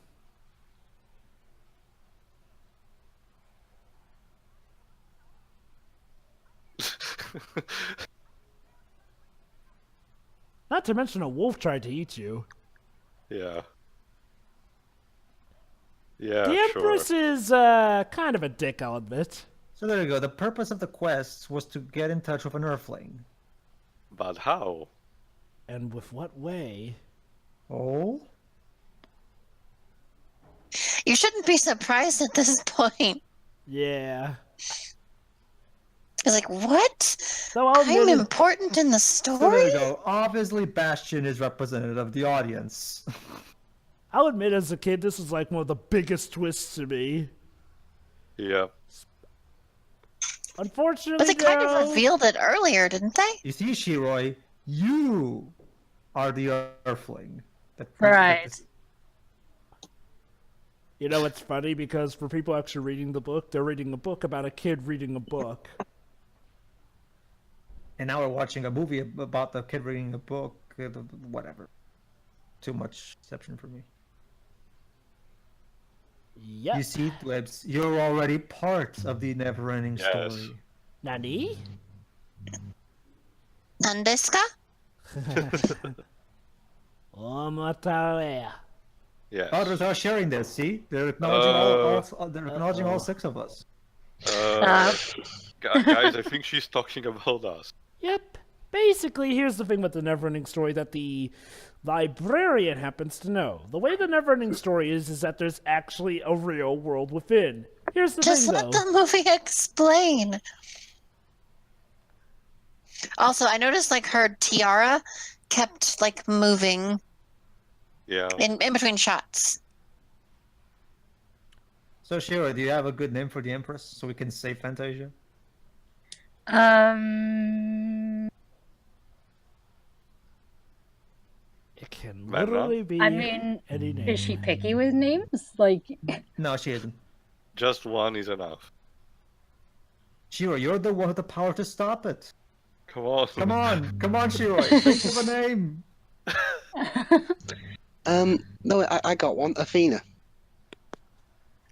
Not to mention a wolf tried to eat you. Yeah. Yeah, The sure. Empress is kind of a dick, I'll admit. So there you go. The purpose of the quest was to get in touch with an Earthling. But how? And with what way? Oh? You shouldn't be surprised at this point. Yeah. It's like, what? Though I'll I'm admit, important in the So there story? you go. Obviously, Bastian is representative of the audience. I'll admit, as a kid, this was like one of the biggest twists to me. Yeah. Unfortunately, But they kind though, of revealed it earlier, didn't they? You see, Shiroi, you are the Earthling. Right. You know, it's funny because for people actually reading the book, they're reading a book about a kid reading a book. And now we're watching a movie about the kid reading a book. Whatever. Too much deception for me. Yep. You see, Dwebs, you're already part of the never-ending Yes. story. Nani? Nandeska? Omatarea. Yes. Others are sharing this. See, they're acknowledging they're acknowledging all 6 of us. Guys, I think she's talking about us. Yep. Basically, here's the thing with the Neverending story that the librarian happens to know. The way the Neverending story is that there's actually a real world within. Here's the Just thing, let though. the movie explain. Also, I noticed like her tiara kept like moving Yeah. in between shots. So, Shiro, do you have a good name for the Empress so we can save Fantasia? It can Madman? literally be I mean, any name. is she picky with names? Like, No, she isn't. Just one is enough. Shiro, you're the one with the power to stop it. Come on. Come on, Shiro. Think of a name. No, I got one. Athena.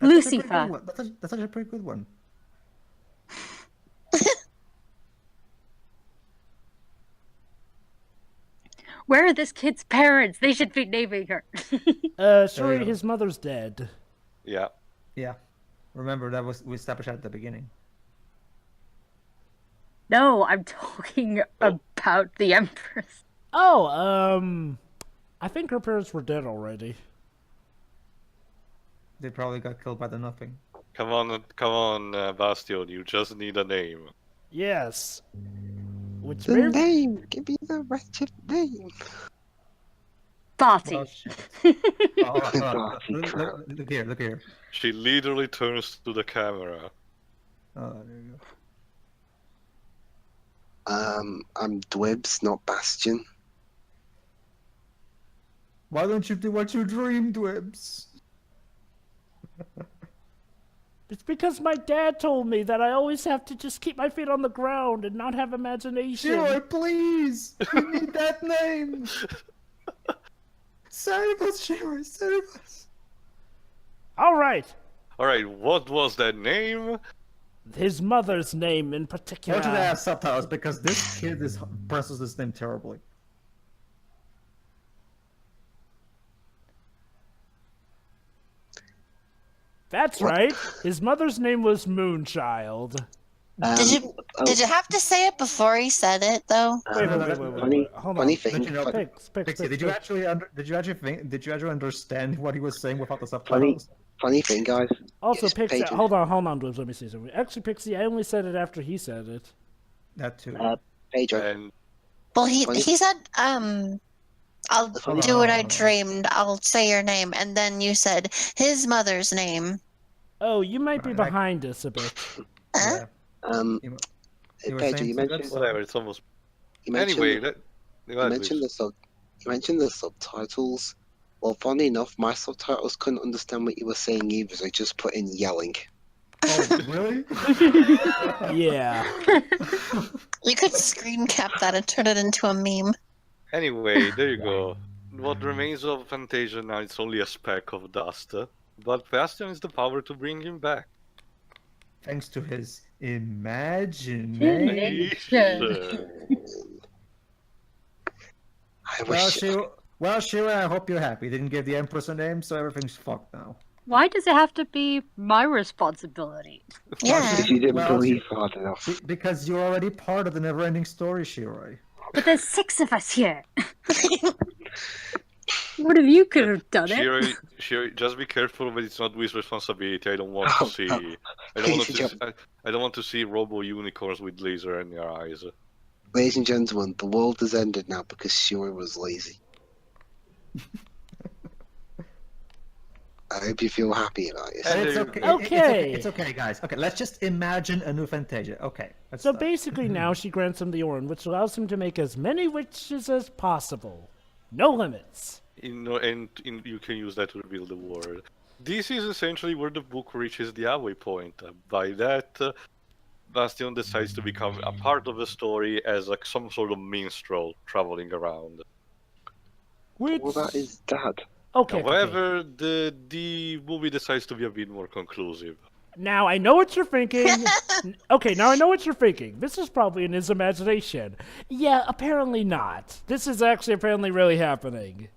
That's a pretty Lucifer. good one. That's actually a pretty good one. Where are this kid's parents? They should be naming her. Sorry, go. his mother's dead. Yeah. Yeah. Remember, that was we established at the beginning. No, I'm talking about the Empress. Oh, I think her parents were dead already. They probably got killed by the Nothing. Come on, Bastian. You just need a name. Yes. Which The very... name. Give me the wretched name. Barty. Oh, shit. Oh, hold on. Look here, look here. She literally turns to the camera. Oh, there you go. I'm Dwebs, not Bastian. Why don't you do what you dreamed, Dwebs? It's because my dad told me that I always have to just keep my feet on the ground and not have imagination. Shiro, please! We need that name! Save us, Shiro, save us! Alright. Alright, what was that name? His mother's name in particular. Why should I have subtitles? Because this kid pronounces this name terribly. That's right. His mother's name was Moonchild. Did you have to say it before he said it though? Wait. Hold on. Funny thing. Pix, Pixie, did you actually understand what he was saying without the subtitles? Funny thing, guys. Also, Yes, Pixie, Paige. hold on, Dwebs, let me see something. Actually, Pixie, I only said it after he said it. That too. Pedro. And Well, he Funny- said I'll Funny- do what I dreamed. I'll say your name, and then you said his mother's name. Oh, you might be Right, behind us a bit. Huh? Yeah. You were Pedro, saying you some mentioned good whatever, it's almost. you mentioned, Anyway, you mentioned the subtitles. Well, funny enough, my subtitles couldn't understand what you were saying either, so I just put in yelling. Oh, really? Yeah. You could screen cap that and turn it into a meme. Anyway, there you go. What remains of Fantasia now is only a speck of dust. But Bastian is the power to bring him back. Thanks to his imagination. I Well, wish. Shiro, I hope you're happy. Didn't give the Empress a name, so everything's fucked now. Why does it have to be my responsibility? Yeah. If you didn't Well, believe hard enough. Because you're already part of the never-ending story, Shiro. But there's 6 of us here. One of you could have done it. Shiro, just be careful, but it's not with responsibility. I don't want to see. I don't want to see robo unicorns with laser in your eyes. Ladies and gentlemen, the world has ended now because Shuri was lazy. I hope you feel happy about it. It's okay. Okay. It's okay, guys. Okay, let's just imagine a new Fantasia. Okay. Let's So start. basically now she grants him the Orin, which allows him to make as many wishes as possible. No limits. You can use that to reveal the world. This is essentially where the book reaches the halfway point. By that, Bastian decides to become a part of the story as like some sort of minstrel traveling around. Which... What about his dad? Okay. However, the movie decides to be a bit more conclusive. Now I know what you're thinking. Okay, now I know what you're thinking. This is probably in his imagination. Yeah, apparently not. This is actually apparently really happening.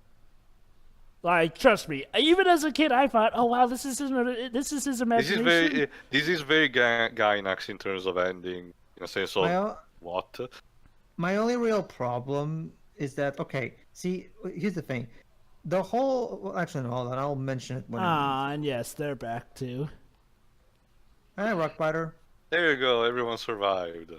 Like, trust me. Even as a kid, I thought, "Oh wow, this is his imagination." This is very Gainax in terms of ending, in a sense of what. My only real problem is that see, here's the thing. The whole... Well, actually, no, hold on. I'll mention it when... And yes, they're back too. Hi, Rockbiter. There you go, everyone survived.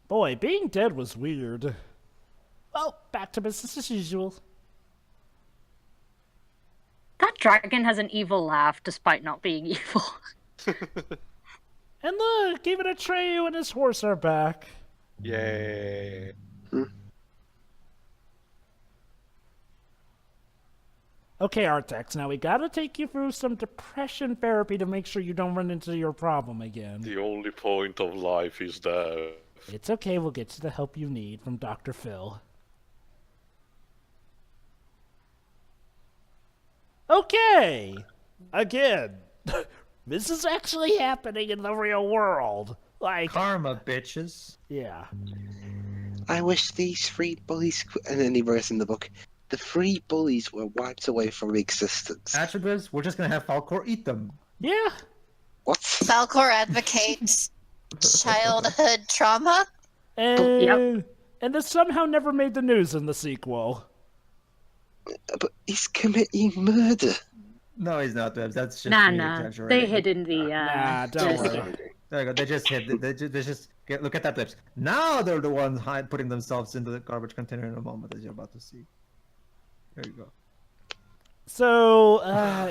Boy, being dead was weird. Well, back to business as usual. That dragon has an evil laugh despite not being evil. And look, even Atreyu and his horse are back. Yay. Okay, Artex, now we gotta take you through some depression therapy to make sure you don't run into your problem again. The only point of life is death. It's okay, we'll get you the help you need from Dr. Phil. Okay! Again, this is actually happening in the real world. Like... Karma, bitches. Yeah. I wish these three bullies, and then he writes in the book, the three bullies were wiped away from existence. Attributes, we're just gonna have Falcor eat them. Yeah. What? Falcor advocates childhood trauma. And this somehow never made the news in the sequel. But he's committing murder. No, he's not. That's just Nah. exaggerating. They hid in the. Nah, don't worry. There you go. They just hid. They just look at that lips. Now they're the ones putting themselves into the garbage container in a moment, as you're about to see. There you go. So,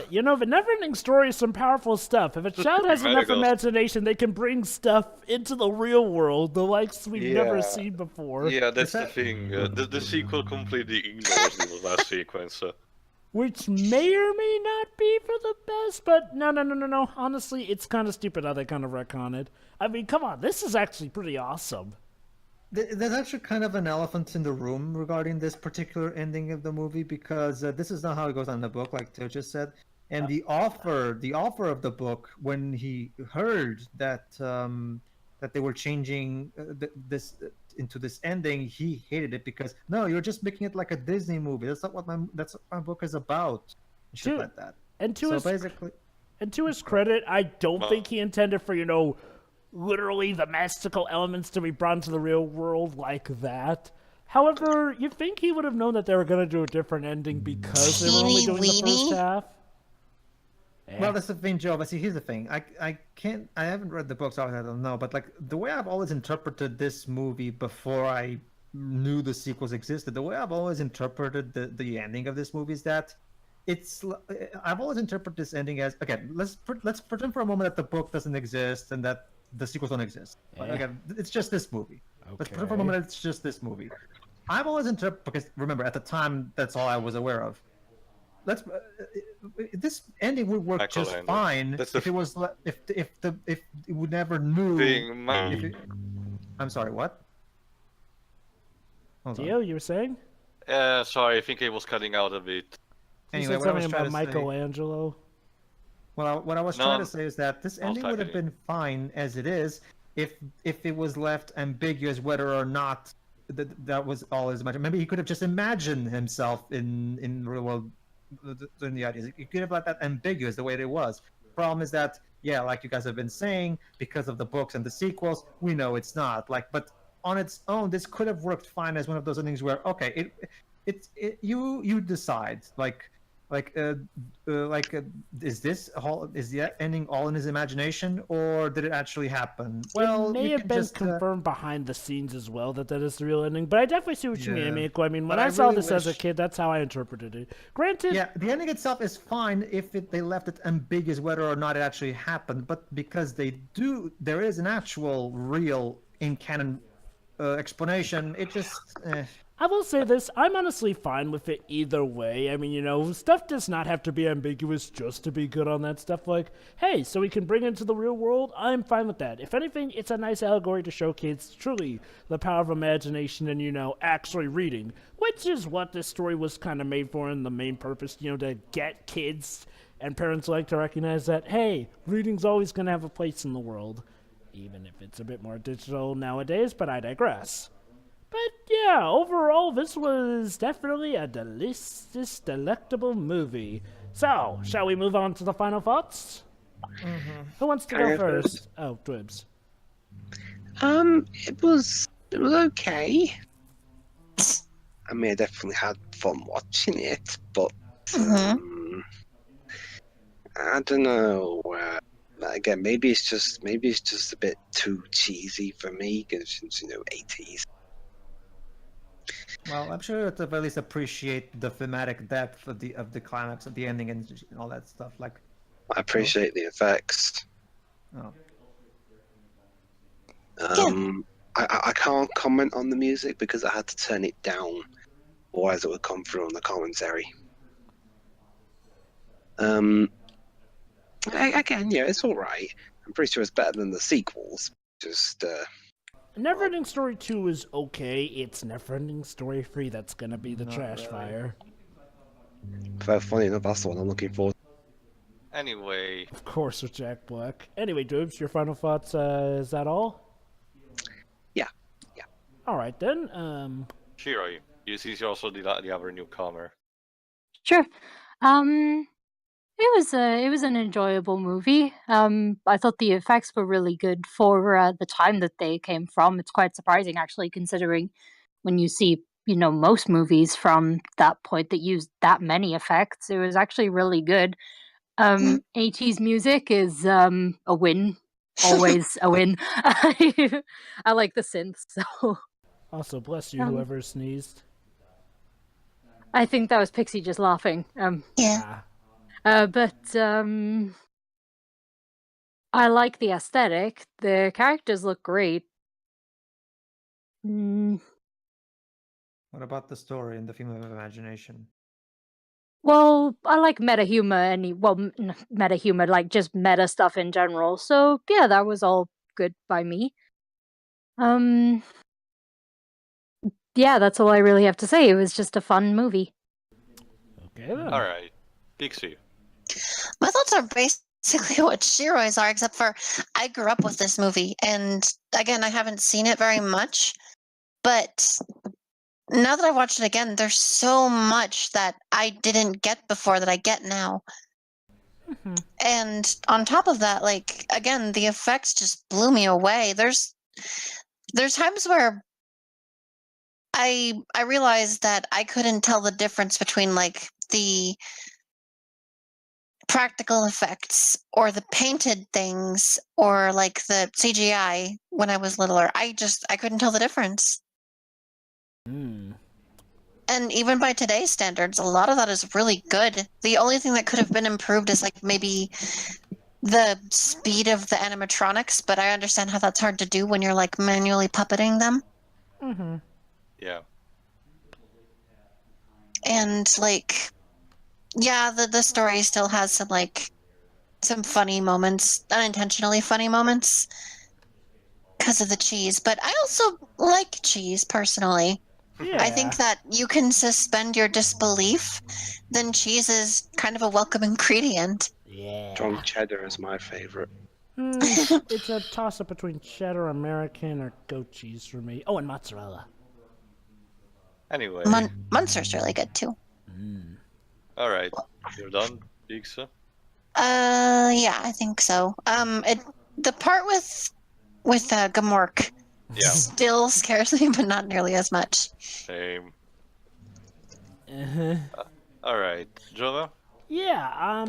the NeverEnding story is some powerful stuff. If a child has enough Miracles. imagination, they can bring stuff into the real world, the likes we've never Yeah. seen before. Yeah, that's the thing. The sequel completely ignores the last sequence. Which may or may not be for the best, but no. Honestly, it's kind of stupid how they kind of retcon it. I mean, come on, this is actually pretty awesome. There's actually kind of an elephant in the room regarding this particular ending of the movie because this is not how it goes on in the book, like Theo just said. And the author of the book, when he heard that that they were changing this into this ending, he hated it because no, you're just making it like a Disney movie. That's not what my book is about. Shit like that. And to his credit, I don't think he intended for literally the mystical elements to be brought into the real world like that. However, you'd think he would have known that they were going to do a different ending because they were only doing the first half. Well, that's the thing, Joe. But see, here's the thing. I haven't read the book, so I don't know. But like the way I've always interpreted this movie before I knew the sequels existed, the way I've always interpreted the ending of this movie is that I've always interpreted this ending as, again, let's pretend for a moment that the book doesn't exist and that the sequels don't exist. But again, it's just this movie. Okay. Let's pretend for a moment that it's just this movie. I've always interpreted, because remember, at the time, that's all I was aware of. This ending would work Michael just Ende. fine if it was if we never knew. I'm sorry, what? Hold on. Theo, you were saying? Sorry, I think I was cutting out a bit. You Anyway, said what I was something trying about to say- Michelangelo. Well, what I was trying to say is that this ending would have sorry. been fine as it is if it was left ambiguous whether or not that was all his imagination. Maybe he could have just imagined himself in real world doing the ideas. He could have left that ambiguous the way it was. Problem is that, yeah, like you guys have been saying, because of the books and the sequels, we know it's not. But on its own, this could have worked fine as one of those endings where, okay, you decide. Like, Is the ending all in his imagination, or did it actually happen? Well, it may you have can been just confirmed behind the scenes as well that is the real ending, but I definitely see what you mean, Yeah. Miko. I mean, when But I I saw really this as a wish- kid, that's how I interpreted it. Granted, yeah, the ending itself is fine if they left it ambiguous whether or not it actually happened, but because there is an actual real in canon explanation. It just I will say this, I'm honestly fine with it either way. I mean, you know, stuff does not have to be ambiguous just to be good on that stuff. Like, hey, so we can bring it into the real world? I'm fine with that. If anything, it's a nice allegory to show kids truly the power of imagination and, you know, actually reading, which is what this story was kind of made for and the main purpose, you know, to get kids and parents like to recognize that, hey, reading's always going to have a place in the world, even if it's a bit more digital nowadays, but I digress. But yeah, overall, this was definitely a delicious, delectable movie. So, shall we move on to the final thoughts? Who wants to Can I go go first? first? Oh, Dwibs. It was okay. I mean, I definitely had fun watching it, but I don't know. Again, maybe it's just a bit too cheesy for me because it's 80s. well, I'm sure to at least appreciate the thematic depth of the climax of the ending and all that stuff. Like, I appreciate the effects. oh, I can't comment on the music because I had to turn it down, otherwise it would come through on the commentary. Again, yeah, it's all right. I'm pretty sure it's better than the sequels. Just NeverEnding Story 2 is okay. It's NeverEnding Story 3 that's gonna be the Not trash really. fire. funny enough, that's the one I'm looking for. Anyway, Of course, with Jack Black. Anyway, Dwibs, your final thoughts, is that all? Yeah. Alright then, Shiro, you see, you also the other newcomer. Sure. It was an enjoyable movie. I thought the effects were really good for the time that they came from. It's quite surprising, actually, considering when you see, you know, most movies from that point that use that many effects. It was actually really good. 80s music is a win. Always a win. I like the synths, so also bless you, Um, whoever sneezed. I think that was Pixie just laughing. Yeah. But I like the aesthetic. The characters look great. Mm, what about the story and the theme of imagination? well, I like meta humor meta humor, like just meta stuff in general. So yeah, that was all good by me. Yeah, that's all I really have to say. It was just a fun movie. Okay then. Alright, Pixie. My thoughts are basically what Shiro's are, except for I grew up with this movie, and again, I haven't seen it very much, but now that I watched it again, there's so much that I didn't get before that I get now. And on top of that, like, again, the effects just blew me away. There's times where I realized that I couldn't tell the difference between like the practical effects or the painted things or like the CGI when I was littler. I couldn't tell the difference. And even by today's standards, a lot of that is really good. The only thing that could have been improved is like maybe the speed of the animatronics, but I understand how that's hard to do when you're like manually puppeting them. Yeah. And like, yeah, the story still has some funny moments, unintentionally funny moments because of the cheese. But I also like cheese personally. Yeah. I think that you can suspend your disbelief, then cheese is kind of a welcome ingredient. Yeah. Drunk cheddar is my favorite. It's a toss-up between cheddar, American, or goat cheese for me. Oh, and mozzarella. Anyway, Munster's really good too. alright, you're done, Pixie? Yeah, I think so. The part with Gamork Yeah, still scares me, but not nearly as much. same. Uh-huh. Alright, Jova? Yeah,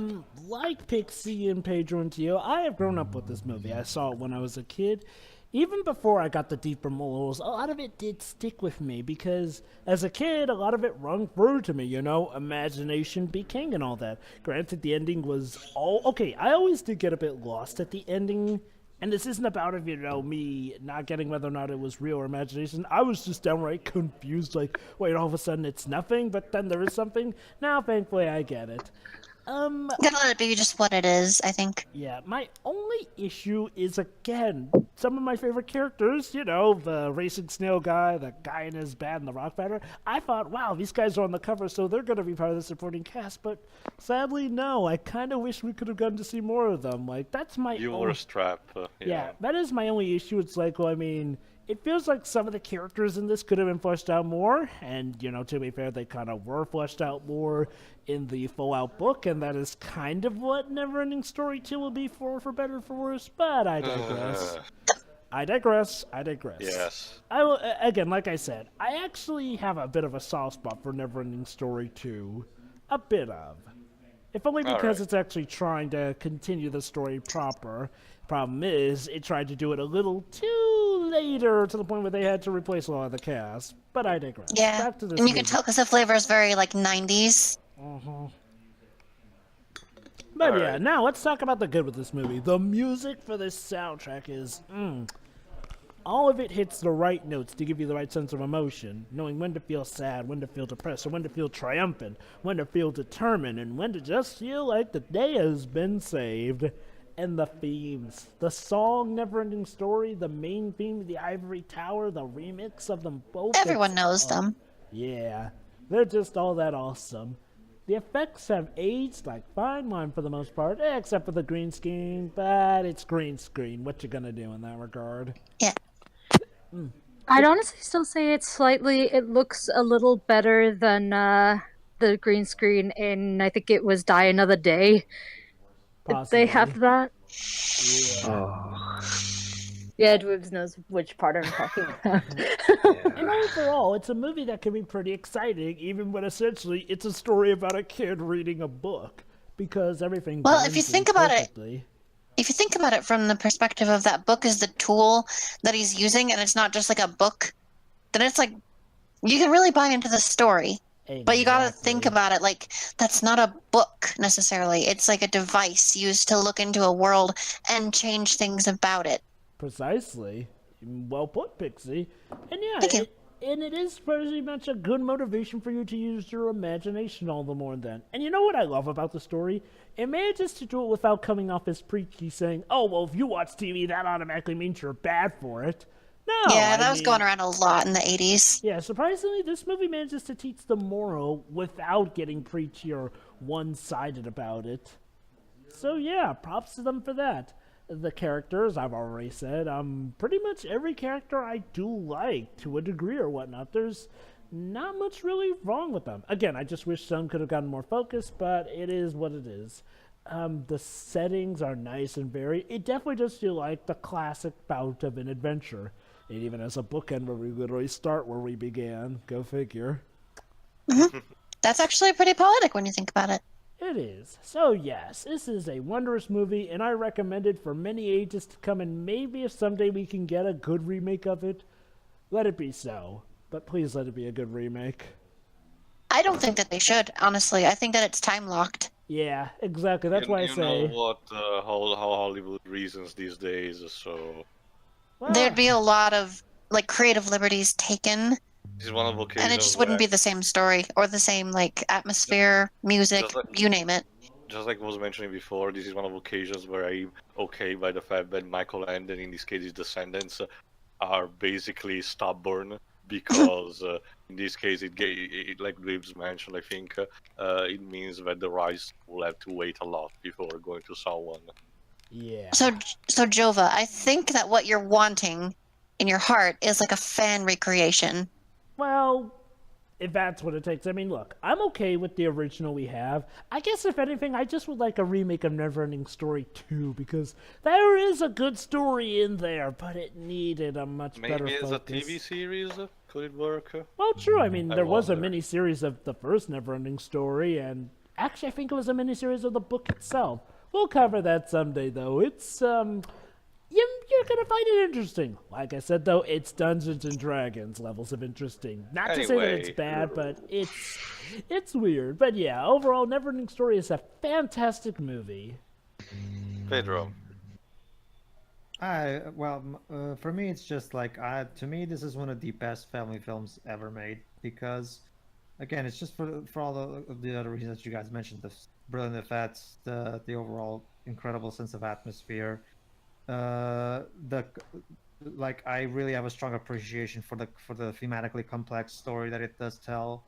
like Pixie and Pedro and Tio, I have grown up with this movie. I saw it when I was a kid. Even before I got the deeper morals, a lot of it did stick with me because as a kid, a lot of it rung true to me, you know? Imagination be king and all that. Granted, the ending was all... Okay, I always did get a bit lost at the ending. And this isn't about, you know, me not getting whether or not it was real or imagination. I was just downright confused, like, wait, all of a sudden it's nothing, but then there is something? Now, thankfully, I get it. You gotta let it be just what it is, I think. Yeah, my only issue is, again, some of my favorite characters, you know, the racing snail guy, the guy in his band, and the rock batter. I thought, wow, these guys are on the cover, so they're going to be part of the supporting cast, but sadly, no. I kind of wish we could have gotten to see more of them. Like, that's my You only... were a strap. Yeah, that is my only issue. It's like, well, I mean, it feels like some of the characters in this could have been fleshed out more, and, you know, to be fair, they kind of were fleshed out more in the Fallout book, and that is kind of what NeverEnding Story 2 will be for better or for worse, but I digress. I digress. Yes. I will, again, like I said, I actually have a bit of a soft spot for NeverEnding Story 2. A bit of. If only because Alright. it's actually trying to continue the story proper. Problem is, it tried to do it a little too later to the point where they had to replace a lot of the cast. But I digress. Yeah, Back to this and you can movie. tell because the flavor is very, like, 90s. But yeah, Alright. now let's talk about the good with this movie. The music for this soundtrack is, all of it hits the right notes to give you the right sense of emotion, knowing when to feel sad, when to feel depressed, or when to feel triumphant, when to feel determined, and when to just feel like the day has been saved. And the themes. The song Neverending Story, the main theme of the Ivory Tower, the remix of them both. Everyone it's- knows them. Yeah, they're just all that awesome. The effects have aged like fine wine for the most part, except for the green screen, but it's green screen. What you gonna do in that regard? Yeah. I'd honestly still say it looks a little better than the green screen in, I think it was Die Another Day. They have Possibly. that. Oh, Yeah, Dwebs knows which part I'm talking about. And overall, it's a movie that can be pretty exciting, even when essentially it's a story about a kid reading a book. Because everything Well, if blends you in think about it- perfectly. If you think about it from the perspective of that book is the tool that he's using, and it's not just like a book, then it's like you can really buy into the story. But you gotta think Exactly. about it like that's not a book necessarily. It's like a device used to look into a world and change things about it. Precisely. Well put, Pixie. And yeah, Thank you. it is pretty much a good motivation for you to use your imagination all the more then. And you know what I love about the story? It manages to do it without coming off as preachy saying, oh, well, if you watch TV, that automatically means you're bad for it. No, Yeah, I that was mean- going around a lot in the 80s. Yeah, surprisingly, this movie manages to teach the moral without getting preachy or one-sided about it. So yeah, props to them for that. The characters, I've already said, pretty much every character I do like to a degree or whatnot. There's not much really wrong with them. Again, I just wish some could have gotten more focus, but it is what it is. The settings are nice and varied. It definitely does feel like the classic bout of an adventure. It even has a bookend where we literally start where we began. Go figure. That's actually pretty poetic when you think about it. It is. So yes, this is a wondrous movie, and I recommend it for many ages to come, and maybe if someday we can get a good remake of it, let it be so. But please let it be a good remake. I don't think that they should, honestly. I think that it's time locked. Yeah, exactly. That's why I you say... know what? How Hollywood reasons these days. So well, There'd be a lot of like creative liberties taken, this is one of the occasions. and it just wouldn't be the same story or the same like atmosphere, music, Just like- you name it. Just like I was mentioning before, this is one of the occasions where I'm okay by the fact that Michael Ende, and in this case his descendants, are basically stubborn because in this case it like Graves mentioned, I think it means that the rights will have to wait a lot before going to someone. yeah. So Jova, I think that what you're wanting in your heart is like a fan recreation. Well, if that's what it takes. I mean, look, I'm okay with the original we have. I guess, if anything, I just would like a remake of NeverEnding Story 2, because there is a good story in there, but it needed a much better Maybe as a focus. TV series, could it work? Well, true. I mean, I there was a wonder. mini-series of the first NeverEnding Story, and Actually, I think it was a miniseries of the book itself. We'll cover that someday, though. It's you're gonna find it interesting. Like I said, though, it's Dungeons and Dragons levels of interesting. Not to say that it's Anyway. bad, but it's weird. But yeah, overall, NeverEnding Story is a fantastic movie. Pedro. For me, it's just like to me, this is one of the best family films ever made because, again, it's just for all the other reasons that you guys mentioned, the brilliant effects, the overall incredible sense of atmosphere, I really have a strong appreciation for the thematically complex story that it does tell,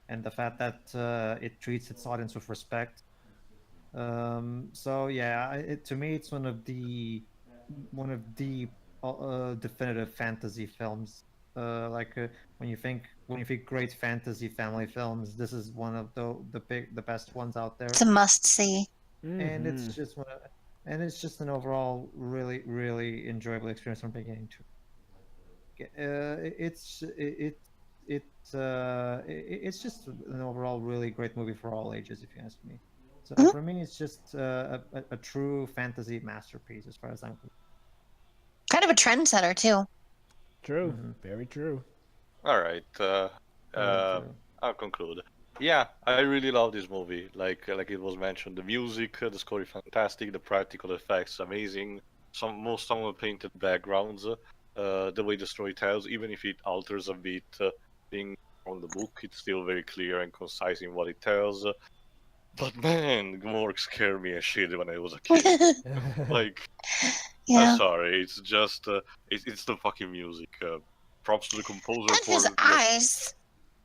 and the fact that it treats its audience with respect. To me, it's one of the definitive fantasy films. When you think great fantasy family films, this is one of the best ones out there. It's a must see. And it's just an overall really, really enjoyable experience from beginning to. It's just an overall really great movie for all ages, if you ask me. So for me, it's just a true fantasy masterpiece, as far as I'm concerned. Kind of a trendsetter too. True, very true. All right. I'll conclude. Yeah, I really love this movie. Like it was mentioned, the music, the score is fantastic, the practical effects amazing. Some painted backgrounds, the way the story tells, even if it alters a bit, being from the book, it's still very clear and concise in what it tells. But man, Gmork scared me as shit when I was a kid. Like, Yeah. I'm sorry, it's just it's the fucking music. Props to the composer And his eyes.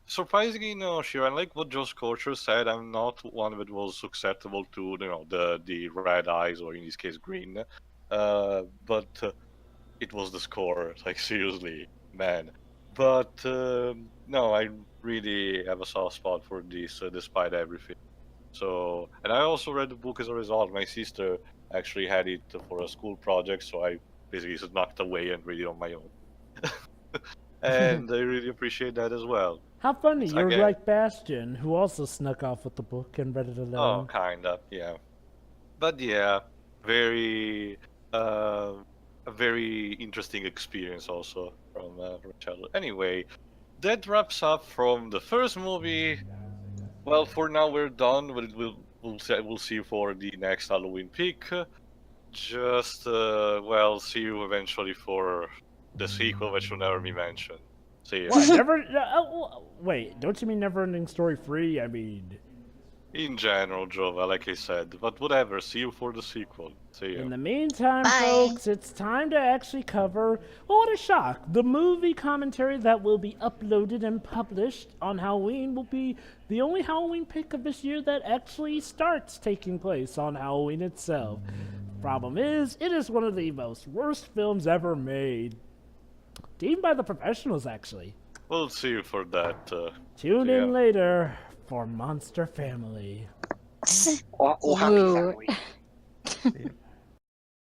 Surprisingly, no, Shiran, like what Josh Corcher said, I'm not one that was susceptible to the red eyes, or in this case green. But it was the score, like seriously, man. But no, I really have a soft spot for this, despite everything. So, and I also read the book as a result. My sister actually had it for a school project, so I basically just knocked away and read it on my own. And I really appreciate that as well. How funny, So you're again- like Bastian, who also snuck off with the book and read it Oh, alone. kinda, yeah. But yeah, a very interesting experience also from childhood. Anyway, that wraps up from the first movie. Well, for now we're done. But we'll see for the next Halloween pick. Just see you eventually for the sequel that should never be mentioned. See ya. What, wait, don't you mean NeverEnding Story 3? I mean... In general, Jova, like I said. But whatever, see you for the sequel. See ya. In the meantime, Bye. folks, it's time to actually cover, well, what a shock, the movie commentary that will be uploaded and published on Halloween will be the only Halloween pick of this year that actually starts taking place on Halloween itself. Problem is, it is one of the most worst films ever made. Even by the professionals, actually. We'll see you for that. Tune Yeah. in later for Monster Family. Or happy Ooh. family. See ya.